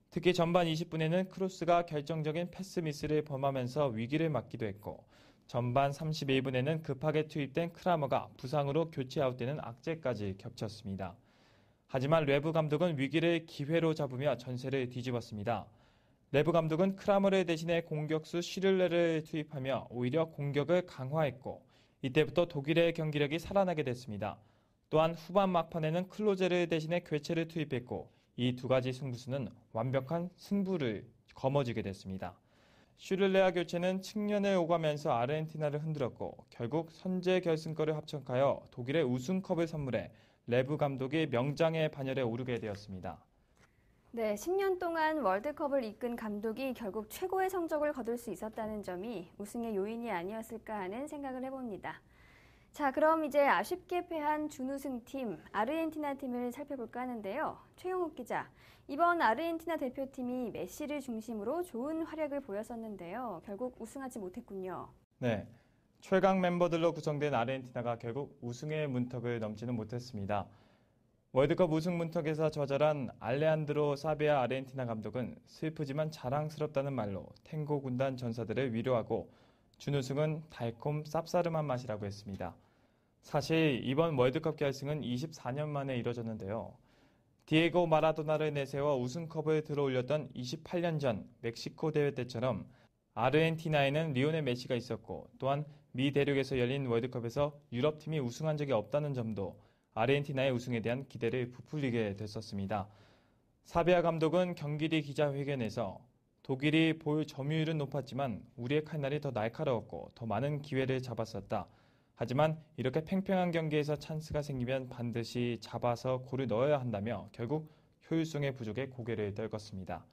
특히 전반 20분에는 크로스가 결정적인 패스 미스를 범하면서 위기를 맞기도 했고 전반 31분에는 급하게 투입된 크라머가 부상으로 교체 아웃되는 악재까지 겹쳤습니다. 하지만 레브 감독은 위기를 기회로 잡으며 전세를 뒤집었습니다. 레브 감독은 크라머를 대신해 공격수 슈를레를 투입하며 오히려 공격을 강화했고 이때부터 독일의 경기력이 살아나게 됐습니다. 또한 후반 막판에는 클로제를 대신해 괴체를 투입했고 이 두 가지 승부수는 완벽한 승부를 거머쥐게 됐습니다. 슈를레와 교체는 측면을 오가면서 아르헨티나를 흔들었고 결국 선제 결승골을 합작하여 독일의 우승컵을 선물해 레브 감독이 명장의 반열에 오르게 되었습니다. 네, 10년 동안 월드컵을 이끈 감독이 결국 최고의 성적을 거둘 수 있었다는 점이 우승의 요인이 아니었을까 하는 생각을 해봅니다. 자, 그럼 이제 아쉽게 패한 준우승팀 아르헨티나 팀을 살펴볼까 하는데요. 최영욱 기자, 이번 아르헨티나 대표팀이 메시를 중심으로 좋은 활약을 보였었는데요. 결국 우승하지 못했군요. 네, 최강 멤버들로 구성된 아르헨티나가 결국 우승의 문턱을 넘지는 못했습니다. 월드컵 우승 문턱에서 좌절한 알레한드로 사베아 아르헨티나 감독은 슬프지만 자랑스럽다는 말로 탱고 군단 전사들을 위로하고 준우승은 달콤 쌉싸름한 맛이라고 했습니다. 사실 이번 월드컵 결승은 24년 만에 이뤄졌는데요. 디에고 마라도나를 내세워 우승컵을 들어올렸던 28년 전 멕시코 대회 때처럼 아르헨티나에는 리오넬 메시가 있었고 또한 미 대륙에서 열린 월드컵에서 유럽팀이 우승한 적이 없다는 점도 아르헨티나의 우승에 대한 기대를 부풀리게 됐었습니다. 사베아 감독은 경기 뒤 기자회견에서 독일이 볼 점유율은 높았지만 우리의 칼날이 더 날카로웠고 더 많은 기회를 잡았었다. 하지만 이렇게 팽팽한 경기에서 찬스가 생기면 반드시 잡아서 골을 넣어야 한다며 결국 효율성의 부족에 고개를 떨궜습니다.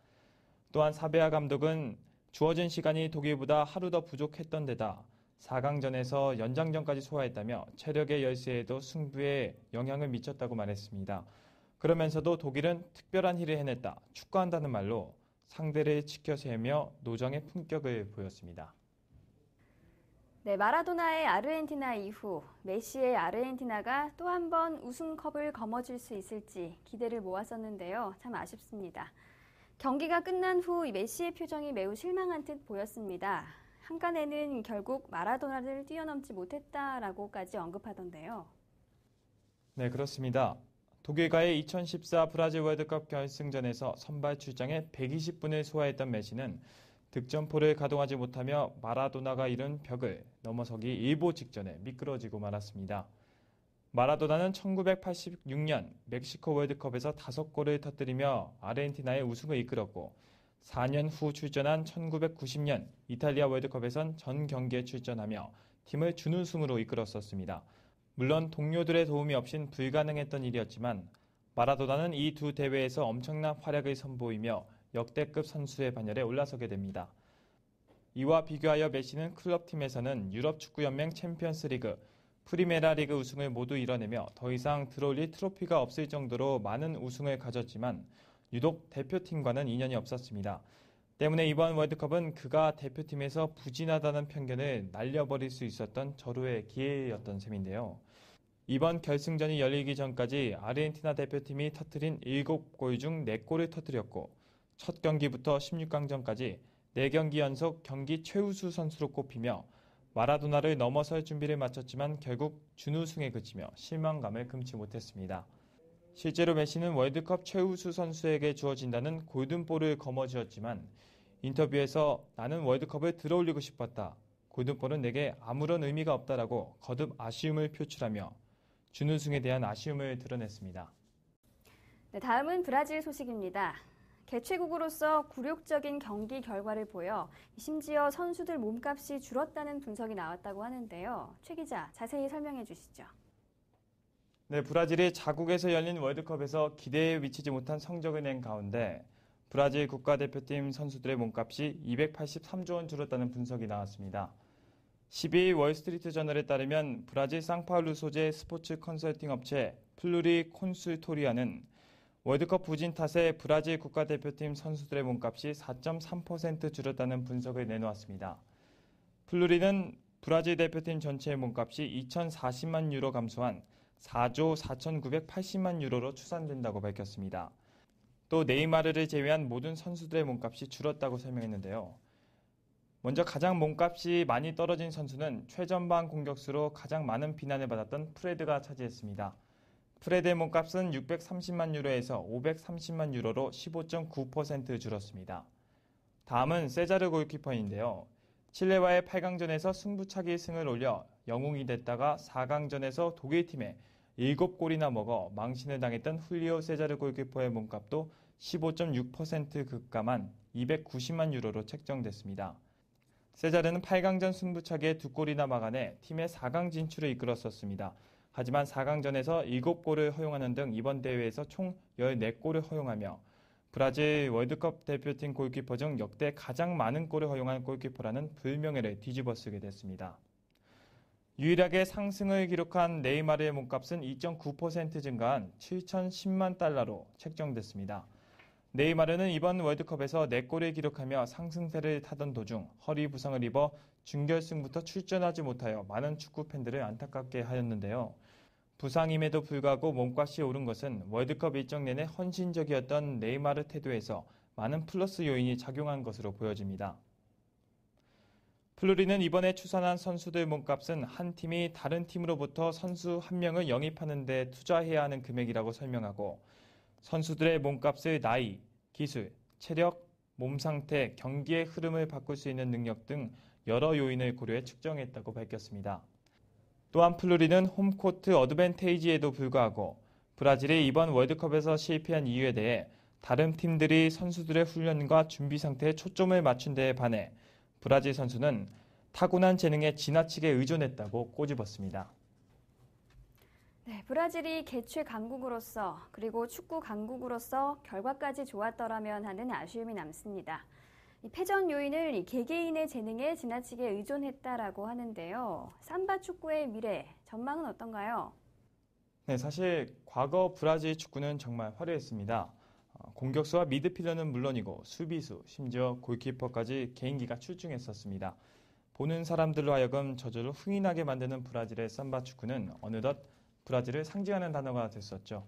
또한 사베아 감독은 주어진 시간이 독일보다 하루 더 부족했던 데다 4강전에서 연장전까지 소화했다며 체력의 열세에도 승부에 영향을 미쳤다고 말했습니다. 그러면서도 독일은 특별한 일을 해냈다, 축구한다는 말로 상대를 치켜 세우며 노정의 품격을 보였습니다. 네, 마라도나의 아르헨티나 이후 메시의 아르헨티나가 또 한 번 우승컵을 거머쥘 수 있을지 기대를 모았었는데요. 참 아쉽습니다. 경기가 끝난 후 메시의 표정이 매우 실망한 듯 보였습니다. 한간에는 결국 마라도나를 뛰어넘지 못했다라고까지 언급하던데요. 네, 그렇습니다. 독일과의 2014 브라질 월드컵 결승전에서 선발 출장에 120분을 소화했던 메시는 득점포를 가동하지 못하며 마라도나가 이룬 벽을 넘어서기 일보 직전에 미끄러지고 말았습니다. 마라도나는 1986년 멕시코 월드컵에서 5골을 터뜨리며 아르헨티나의 우승을 이끌었고 4년 후 출전한 1990년 이탈리아 월드컵에선 전 경기에 출전하며 팀을 준우승으로 이끌었었습니다. 물론 동료들의 도움이 없인 불가능했던 일이었지만 마라도나는 이 두 대회에서 엄청난 활약을 선보이며 역대급 선수의 반열에 올라서게 됩니다. 이와 비교하여 메시는 클럽팀에서는 유럽축구연맹 챔피언스리그, 프리메라 리그 우승을 모두 이뤄내며 더 이상 들어올릴 트로피가 없을 정도로 많은 우승을 가졌지만 유독 대표팀과는 인연이 없었습니다. 때문에 이번 월드컵은 그가 대표팀에서 부진하다는 편견을 날려버릴 수 있었던 절호의 기회였던 셈인데요. 이번 결승전이 열리기 전까지 아르헨티나 대표팀이 터뜨린 7골 중 4골을 터뜨렸고 첫 경기부터 16강전까지 4경기 연속 경기 최우수 선수로 꼽히며 마라도나를 넘어설 준비를 마쳤지만 결국 준우승에 그치며 실망감을 금치 못했습니다. 실제로 메시는 월드컵 최우수 선수에게 주어진다는 골든볼을 거머쥐었지만 인터뷰에서 나는 월드컵을 들어올리고 싶었다. 골든볼은 내게 아무런 의미가 없다라고 거듭 아쉬움을 표출하며 준우승에 대한 아쉬움을 드러냈습니다. 네, 다음은 브라질 소식입니다. 개최국으로서 굴욕적인 경기 결과를 보여 심지어 선수들 몸값이 줄었다는 분석이 나왔다고 하는데요. 최 기자, 자세히 설명해 주시죠. 네, 브라질이 자국에서 열린 월드컵에서 기대에 미치지 못한 성적을 낸 가운데 브라질 국가대표팀 선수들의 몸값이 283조 원 줄었다는 분석이 나왔습니다. 12일 월스트리트 저널에 따르면 브라질 상파울루 소재 스포츠 컨설팅 업체 플루리 콘술토리아는 월드컵 부진 탓에 브라질 국가대표팀 선수들의 몸값이 4.3% 줄었다는 분석을 내놓았습니다. 플루리는 브라질 대표팀 전체의 몸값이 2,040만 유로 감소한 4조 4,980만 유로로 추산된다고 밝혔습니다. 또 네이마르를 제외한 모든 선수들의 몸값이 줄었다고 설명했는데요. 먼저 가장 몸값이 많이 떨어진 선수는 최전방 공격수로 가장 많은 비난을 받았던 프레드가 차지했습니다. 프레드의 몸값은 630만 유로에서 530만 유로로 15.9% 줄었습니다. 다음은 세자르 골키퍼인데요. 칠레와의 8강전에서 승부차기 승을 올려 영웅이 됐다가 4강전에서 독일팀에 7골이나 먹어 망신을 당했던 훌리오 세자르 골키퍼의 몸값도 15.6% 급감한 290만 유로로 책정됐습니다. 세자르는 8강전 승부차기에 2골이나 막아내 팀의 4강 진출을 이끌었었습니다. 하지만 4강전에서 7골을 허용하는 등 이번 대회에서 총 14골을 허용하며 브라질 월드컵 대표팀 골키퍼 중 역대 가장 많은 골을 허용한 골키퍼라는 불명예를 뒤집어쓰게 됐습니다. 유일하게 상승을 기록한 네이마르의 몸값은 2.9% 증가한 7,010만 달러로 책정됐습니다. 네이마르는 이번 월드컵에서 4골을 기록하며 상승세를 타던 도중 허리 부상을 입어 준결승부터 출전하지 못하여 많은 축구 팬들을 안타깝게 하였는데요. 부상임에도 불구하고 몸값이 오른 것은 월드컵 일정 내내 헌신적이었던 네이마르 태도에서 많은 플러스 요인이 작용한 것으로 보여집니다. 플루리는 이번에 추산한 선수들 몸값은 한 팀이 다른 팀으로부터 선수 한 명을 영입하는 데 투자해야 하는 금액이라고 설명하고 선수들의 몸값을 나이, 기술, 체력, 몸 상태, 경기의 흐름을 바꿀 수 있는 능력 등 여러 요인을 고려해 측정했다고 밝혔습니다. 또한 플루리는 홈코트 어드밴테이지에도 불구하고 브라질이 이번 월드컵에서 실패한 이유에 대해 다른 팀들이 선수들의 훈련과 준비 상태에 초점을 맞춘 데에 반해 브라질 선수는 타고난 재능에 지나치게 의존했다고 꼬집었습니다. 네, 브라질이 개최 강국으로서 그리고 축구 강국으로서 결과까지 좋았더라면 하는 아쉬움이 남습니다. 이 패전 요인을 이 개개인의 재능에 지나치게 의존했다라고 하는데요. 삼바 축구의 미래, 전망은 어떤가요? 네, 사실 과거 브라질 축구는 정말 화려했습니다. 공격수와 미드필더는 물론이고 수비수, 심지어 골키퍼까지 개인기가 출중했었습니다. 보는 사람들로 하여금 저절로 흥이 나게 만드는 브라질의 삼바 축구는 어느덧 브라질을 상징하는 단어가 됐었죠.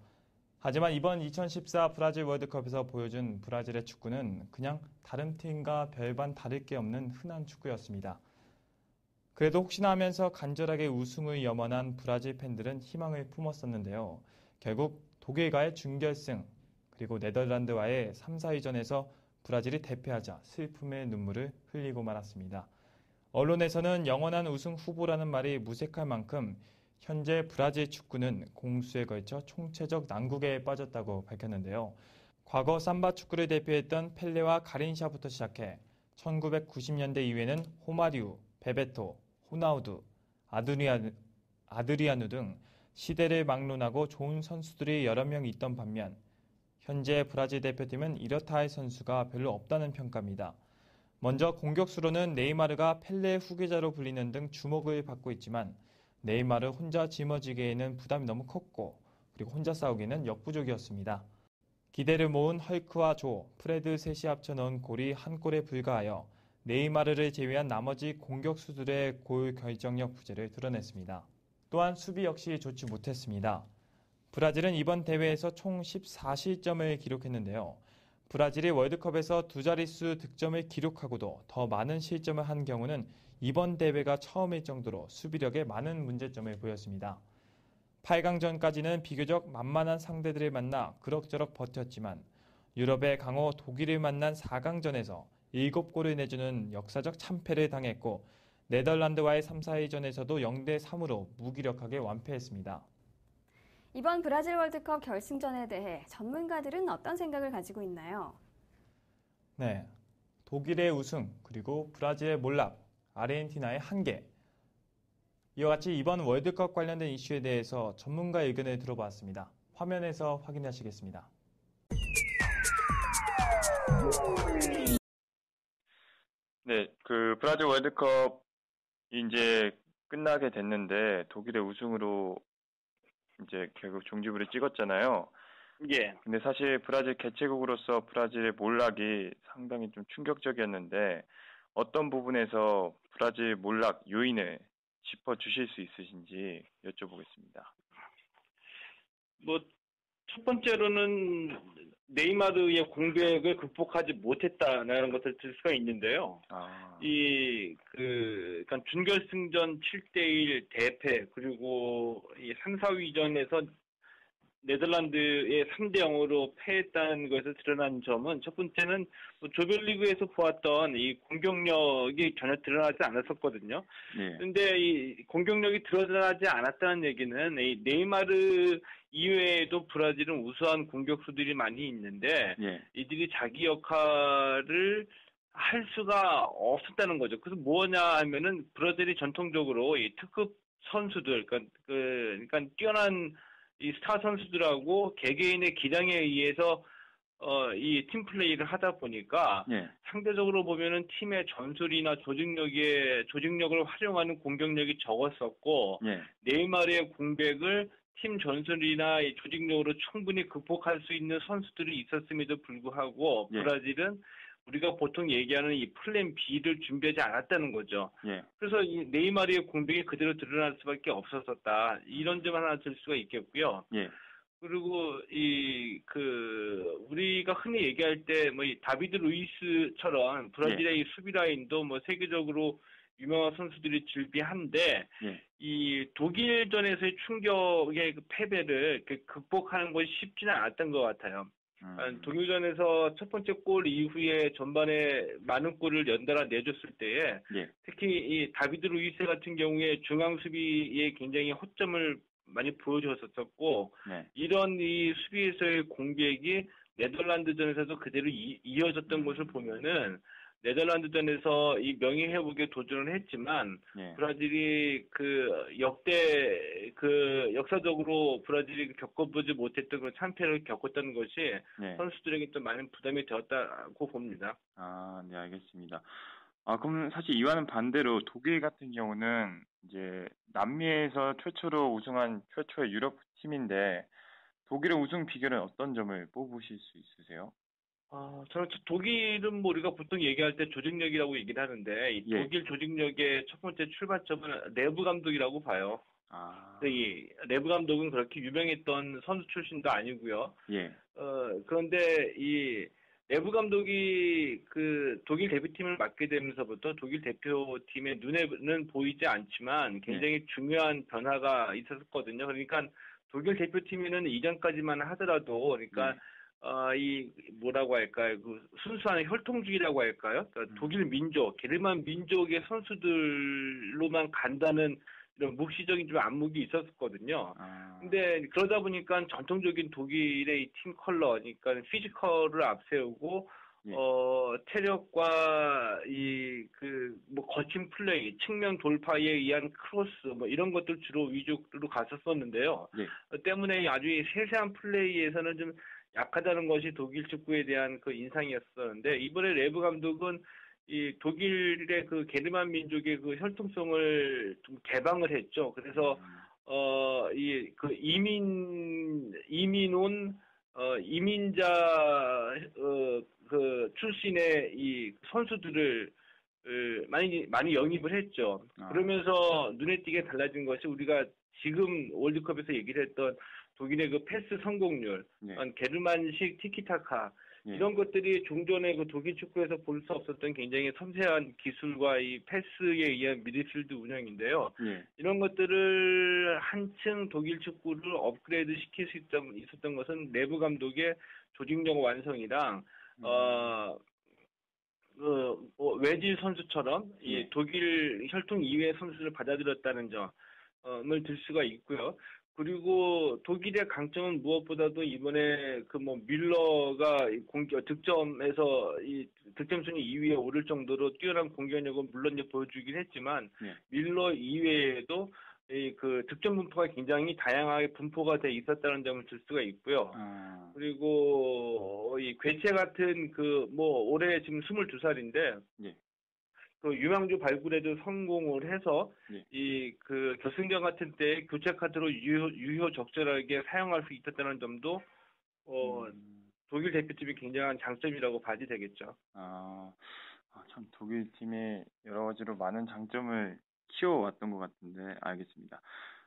하지만 이번 2014 브라질 월드컵에서 보여준 브라질의 축구는 그냥 다른 팀과 별반 다를 게 없는 흔한 축구였습니다. 그래도 혹시나 하면서 간절하게 우승을 염원한 브라질 팬들은 희망을 품었었는데요. 결국 독일과의 준결승 그리고 네덜란드와의 3, 4위전에서 브라질이 대패하자 슬픔의 눈물을 흘리고 말았습니다. 언론에서는 영원한 우승 후보라는 말이 무색할 만큼 현재 브라질 축구는 공수에 걸쳐 총체적 난국에 빠졌다고 밝혔는데요. 과거 삼바 축구를 대표했던 펠레와 가린샤부터 시작해 1990년대 이후에는 호마리우, 베베토, 호나우두, 아드리아누 등 시대를 막론하고 좋은 선수들이 여러 명 있던 반면 현재 브라질 대표팀은 이렇다 할 선수가 별로 없다는 평가입니다. 먼저 공격수로는 네이마르가 펠레의 후계자로 불리는 등 주목을 받고 있지만 네이마르 혼자 짊어지기에는 부담이 너무 컸고 그리고 혼자 싸우기는 역부족이었습니다. 기대를 모은 헐크와 조, 프레드 셋이 합쳐 넣은 골이 한 골에 불과하여 네이마르를 제외한 나머지 공격수들의 골 결정력 부재를 드러냈습니다. 또한 수비 역시 좋지 못했습니다. 브라질은 이번 대회에서 총 14실점을 기록했는데요. 브라질이 월드컵에서 두 자릿수 득점을 기록하고도 더 많은 실점을 한 경우는 이번 대회가 처음일 정도로 수비력에 많은 문제점을 보였습니다. 8강전까지는 비교적 만만한 상대들을 만나 그럭저럭 버텼지만 유럽의 강호 독일을 만난 4강전에서 7골을 내주는 역사적 참패를 당했고 네덜란드와의 3, 4위전에서도 0대3으로 무기력하게 완패했습니다. 이번 브라질 월드컵 결승전에 대해 전문가들은 어떤 생각을 가지고 있나요? 네, 독일의 우승 그리고 브라질의 몰락, 아르헨티나의 한계. 이와 같이 이번 월드컵 관련된 이슈에 대해서 전문가 의견을 들어봤습니다. 화면에서 확인하시겠습니다. 네, 브라질 월드컵이 이제 끝나게 됐는데 독일의 우승으로 이제 결국 종지부를 찍었잖아요. 예. 근데 사실 브라질 개최국으로서 브라질의 몰락이 상당히 좀 충격적이었는데 어떤 부분에서 브라질 몰락 요인을 짚어주실 수 있으신지 여쭤보겠습니다. 뭐 첫 번째로는 네이마르의 공백을 극복하지 못했다라는 것을 들 수가 있는데요. 아, 그러니까 준결승전 7대1 대패, 그리고 이 3, 4위전에서 네덜란드에 3대 0으로 패했다는 것에서 드러난 점은, 첫 번째는 뭐 조별리그에서 보았던 이 공격력이 전혀 드러나지 않았었거든요. 예, 근데 이 공격력이 드러나지 않았다는 얘기는 이 네이마르 이외에도 브라질은 우수한 공격수들이 많이 있는데 예, 이들이 자기 역할을 할 수가 없었다는 거죠. 그래서 뭐냐 하면은 브라질이 전통적으로 이 특급 선수들, 그러니까 뛰어난 이 스타 선수들하고 개개인의 기량에 의해서 이 팀플레이를 하다 보니까 예, 상대적으로 보면은 팀의 전술이나 조직력을 활용하는 공격력이 적었었고, 예, 네이마르의 공백을 팀 전술이나 이 조직력으로 충분히 극복할 수 있는 선수들이 있었음에도 불구하고 예, 브라질은 우리가 보통 얘기하는 이 플랜 B를 준비하지 않았다는 거죠. 예, 그래서 이 네이마르의 공백이 그대로 드러날 수밖에 없었었다. 이런 점 하나 들 수가 있겠고요. 예, 그리고 우리가 흔히 얘기할 때 뭐 이 다비드 루이스처럼 브라질의 이 수비 라인도 뭐 세계적으로 유명한 선수들이 즐비한데, 예, 이 독일전에서의 충격의 그 패배를 극복하는 것이 쉽지는 않았던 것 같아요. 독일전에서 첫 번째 골 이후에 전반에 많은 골을 연달아 내줬을 때에 예, 특히 이 다비드 루이스 같은 경우에 중앙 수비에 굉장히 허점을 많이 보여줬었고, 네, 이런 이 수비에서의 공백이 네덜란드전에서도 그대로 이어졌던 것을 보면은, 네덜란드전에서 이 명예회복에 도전을 했지만 예, 브라질이 역사적으로 브라질이 겪어보지 못했던 그런 참패를 겪었다는 것이 네. 선수들에게 또 많은 부담이 되었다고 봅니다. 아, 네, 알겠습니다. 그럼 사실 이와는 반대로 독일 같은 경우는 이제 남미에서 최초로 우승한 최초의 유럽 팀인데 독일의 우승 비결은 어떤 점을 뽑으실 수 있으세요? 저는 독일은 뭐 우리가 보통 얘기할 때 조직력이라고 얘기를 하는데, 이 예, 독일 조직력의 첫 번째 출발점은 레브 감독이라고 봐요. 아, 근데 이 레브 감독은 그렇게 유명했던 선수 출신도 아니고요. 예, 그런데 이 레브 감독이 그 독일 대표팀을 맡게 되면서부터 독일 대표팀의 눈에는 보이지 않지만 예, 굉장히 중요한 변화가 있었거든요. 그러니까 독일 대표팀에는 이전까지만 하더라도, 그러니까 예, 이 뭐라고 할까요? 그 순수한 혈통주의라고 할까요? 그러니까 독일 민족, 게르만 민족의 선수들로만 간다는 이런 묵시적인 좀 안목이 있었거든요. 아, 근데 그러다 보니까 전통적인 독일의 이 팀 컬러, 그러니까 피지컬을 앞세우고 예, 체력과 뭐 거친 플레이, 측면 돌파에 의한 크로스, 뭐 이런 것들 주로 위주로 갔었었는데요. 예, 때문에 아주 이 세세한 플레이에서는 좀 약하다는 것이 독일 축구에 대한 그 인상이었었는데, 이번에 레브 감독은 이 독일의 그 게르만 민족의 그 혈통성을 좀 개방을 했죠. 그래서 이민자 출신의 이 선수들을 많이 영입을 했죠. 아, 그러면서 눈에 띄게 달라진 것이, 우리가 지금 월드컵에서 얘기를 했던 독일의 그 패스 성공률, 예, 게르만식 티키타카, 예, 이런 것들이 종전의 그 독일 축구에서 볼 수 없었던 굉장히 섬세한 기술과 이 패스에 의한 미드필드 운영인데요. 예, 이런 것들을 한층 독일 축구를 업그레이드 시킬 수 있었던 것은 내부 감독의 조직력 완성이랑 외질 선수처럼 이 예, 독일 혈통 이외의 선수를 받아들였다는 점을 들 수가 있고요. 그리고 독일의 강점은 무엇보다도 이번에 그 뭐 밀러가 득점에서 이 득점 순위 2위에 오를 정도로 뛰어난 공격력은 물론 이제 보여주긴 했지만, 예, 밀러 이외에도 이 득점 분포가 굉장히 다양하게 분포가 돼 있었다는 점을 들 수가 있고요. 아, 그리고 이 괴체 같은 뭐 올해 지금 22살인데 예, 그 유망주 발굴에도 성공을 해서 예, 결승전 같은 때 교체 카드로 유효적절하게 사용할 수 있었다는 점도 음, 독일 대표팀이 굉장한 장점이라고 봐도 되겠죠. 아, 참 독일 팀이 여러 가지로 많은 장점을 키워왔던 것 같은데 알겠습니다.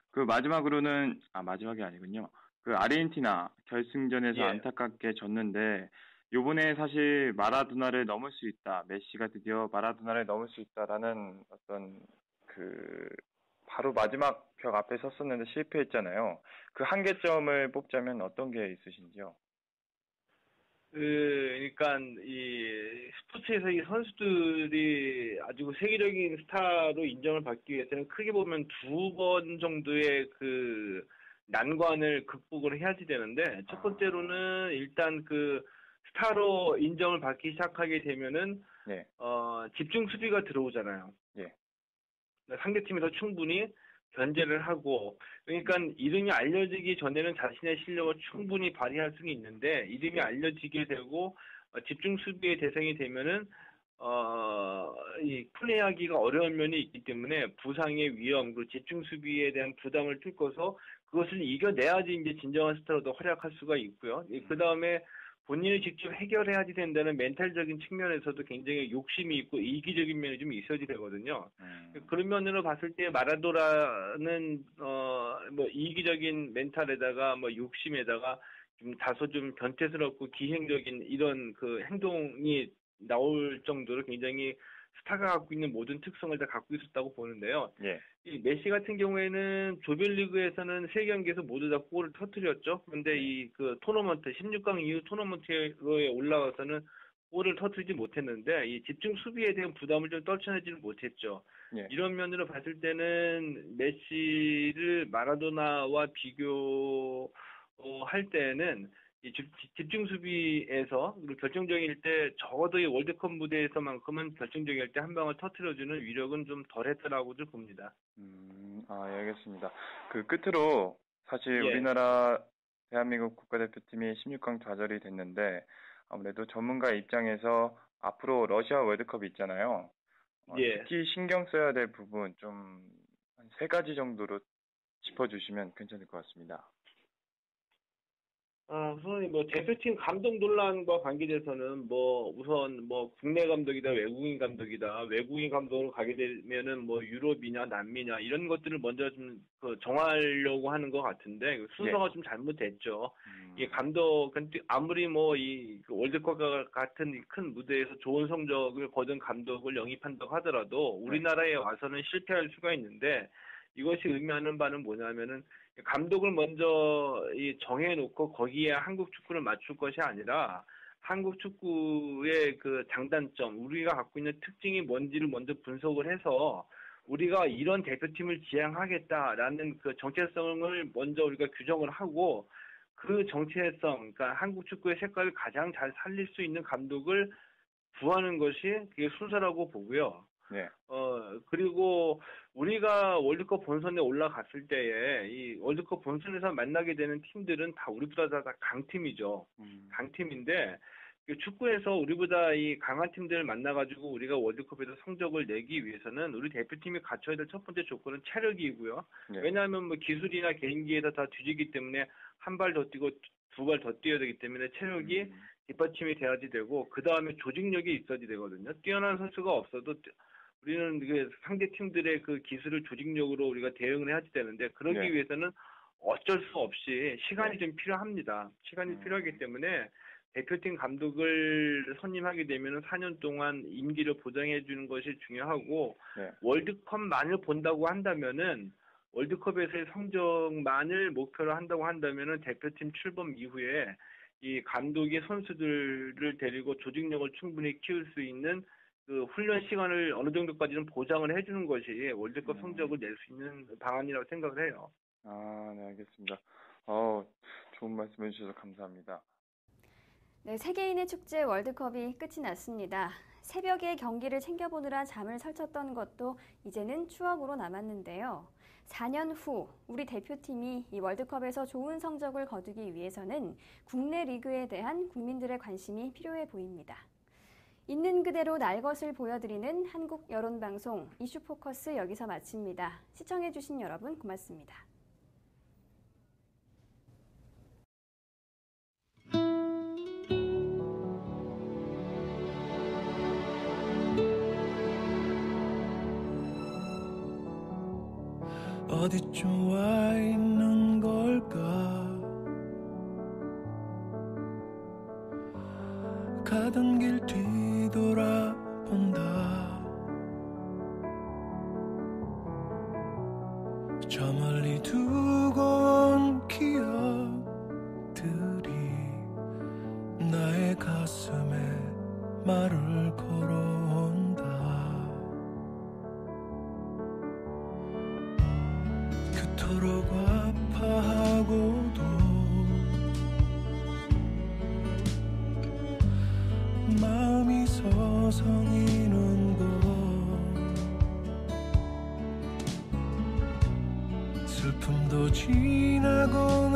그 마지막으로는 마지막이 아니군요. 그 아르헨티나 결승전에서 예. 안타깝게 졌는데 요번에 사실 마라도나를 넘을 수 있다. 메시가 드디어 마라도나를 넘을 수 있다라는 어떤 그 바로 마지막 벽 앞에 섰었는데 실패했잖아요. 그 한계점을 뽑자면 어떤 게 있으신지요? 그러니까 이 스포츠에서 이 선수들이 아주 세계적인 스타로 인정을 받기 위해서는 크게 보면 2번 정도의 그 난관을 극복을 해야지 되는데 첫 번째로는 일단 그 스타로 인정을 받기 시작하게 되면은 네. 집중 수비가 들어오잖아요. 예. 상대팀에서 충분히 견제를 하고 그러니까 이름이 알려지기 전에는 자신의 실력을 충분히 발휘할 수는 있는데 이름이 알려지게 되고 집중 수비의 대상이 되면은 이 플레이하기가 어려운 면이 있기 때문에 부상의 위험 그리고 집중 수비에 대한 부담을 뚫고서 그것을 이겨내야지 이제 진정한 스타로도 활약할 수가 있고요. 그 다음에 본인이 직접 해결해야지 된다는 멘탈적인 측면에서도 굉장히 욕심이 있고 이기적인 면이 좀 있어야 되거든요. 그런 면으로 봤을 때 마라도나는 뭐 이기적인 멘탈에다가 뭐 욕심에다가 좀 다소 좀 변태스럽고 기행적인 이런 그 행동이 나올 정도로 굉장히 스타가 갖고 있는 모든 특성을 다 갖고 있었다고 보는데요. 예. 이 메시 같은 경우에는 조별리그에서는 3경기에서 모두 다 골을 터뜨렸죠. 그런데 이 그 토너먼트 16강 이후 토너먼트에 올라가서는 골을 터뜨리지 못했는데 이 집중 수비에 대한 부담을 좀 떨쳐내지는 못했죠. 예. 이런 면으로 봤을 때는 메시를 마라도나와 비교할 때는 이 집중 수비에서 그리고 결정적일 때 적어도 이 월드컵 무대에서만큼은 결정적일 때 한 방을 터뜨려주는 위력은 좀 덜했다라고 좀 봅니다. 예, 알겠습니다. 그 끝으로 사실 예. 우리나라 대한민국 국가대표팀이 16강 좌절이 됐는데 아무래도 전문가 입장에서 앞으로 러시아 월드컵이 있잖아요. 예. 특히 신경 써야 될 부분 좀 한 3가지 정도로 짚어주시면 괜찮을 것 같습니다. 우선 뭐 대표팀 감독 논란과 관계돼서는 뭐 우선 뭐 국내 감독이다 외국인 감독이다 외국인 감독으로 가게 되면은 뭐 유럽이냐 남미냐 이런 것들을 먼저 좀 그 정하려고 하는 것 같은데 순서가 좀 잘못됐죠. 이 감독 아무리 뭐 이 월드컵 같은 이 큰 무대에서 좋은 성적을 거둔 감독을 영입한다고 하더라도 우리나라에 와서는 실패할 수가 있는데 이것이 의미하는 바는 뭐냐면은 감독을 먼저 정해놓고 거기에 한국 축구를 맞출 것이 아니라 한국 축구의 그 장단점, 우리가 갖고 있는 특징이 뭔지를 먼저 분석을 해서 우리가 이런 대표팀을 지향하겠다라는 그 정체성을 먼저 우리가 규정을 하고 그 정체성, 그러니까 한국 축구의 색깔을 가장 잘 살릴 수 있는 감독을 구하는 것이 그게 순서라고 보고요. 네. 그리고 우리가 월드컵 본선에 올라갔을 때에 이 월드컵 본선에서 만나게 되는 팀들은 다 우리보다 다 강팀이죠. 강팀인데 축구에서 우리보다 이 강한 팀들을 만나가지고 우리가 월드컵에서 성적을 내기 위해서는 우리 대표팀이 갖춰야 될 첫 번째 조건은 체력이고요. 네. 왜냐하면 뭐 기술이나 개인기에서 다 뒤지기 때문에 한 발 더 뛰고 2발 더 뛰어야 되기 때문에 체력이 뒷받침이 돼야지 되고 그 다음에 조직력이 있어야지 되거든요. 뛰어난 선수가 없어도 우리는 그 상대 팀들의 그 기술을 조직력으로 우리가 대응을 해야지 되는데 그러기 네. 위해서는 어쩔 수 없이 시간이 좀 필요합니다. 시간이 필요하기 때문에 대표팀 감독을 선임하게 되면 4년 동안 임기를 보장해 주는 것이 중요하고 네. 월드컵만을 본다고 한다면은 월드컵에서의 성적만을 목표로 한다고 한다면은 대표팀 출범 이후에 이 감독이 선수들을 데리고 조직력을 충분히 키울 수 있는 그 훈련 시간을 어느 정도까지는 보장을 해주는 것이 월드컵 성적을 낼 수 있는 방안이라고 생각을 해요. 네, 알겠습니다. 좋은 말씀 해주셔서 감사합니다. 네, 세계인의 축제 월드컵이 끝이 났습니다. 새벽에 경기를 챙겨보느라 잠을 설쳤던 것도 이제는 추억으로 남았는데요. 4년 후 우리 대표팀이 이 월드컵에서 좋은 성적을 거두기 위해서는 국내 리그에 대한 국민들의 관심이 필요해 보입니다. 있는 그대로 날 것을 보여드리는 한국 여론방송 이슈포커스 여기서 마칩니다. 시청해주신 여러분 고맙습니다. 어디쯤 와 있는 걸까 가던 길 뒤돌아본다. 저 멀리 두고 온 기억들이 나의 가슴에 말을 걸어온다. 그토록 아파하고도 마음이 서성이는 곳, 슬픔도 지나고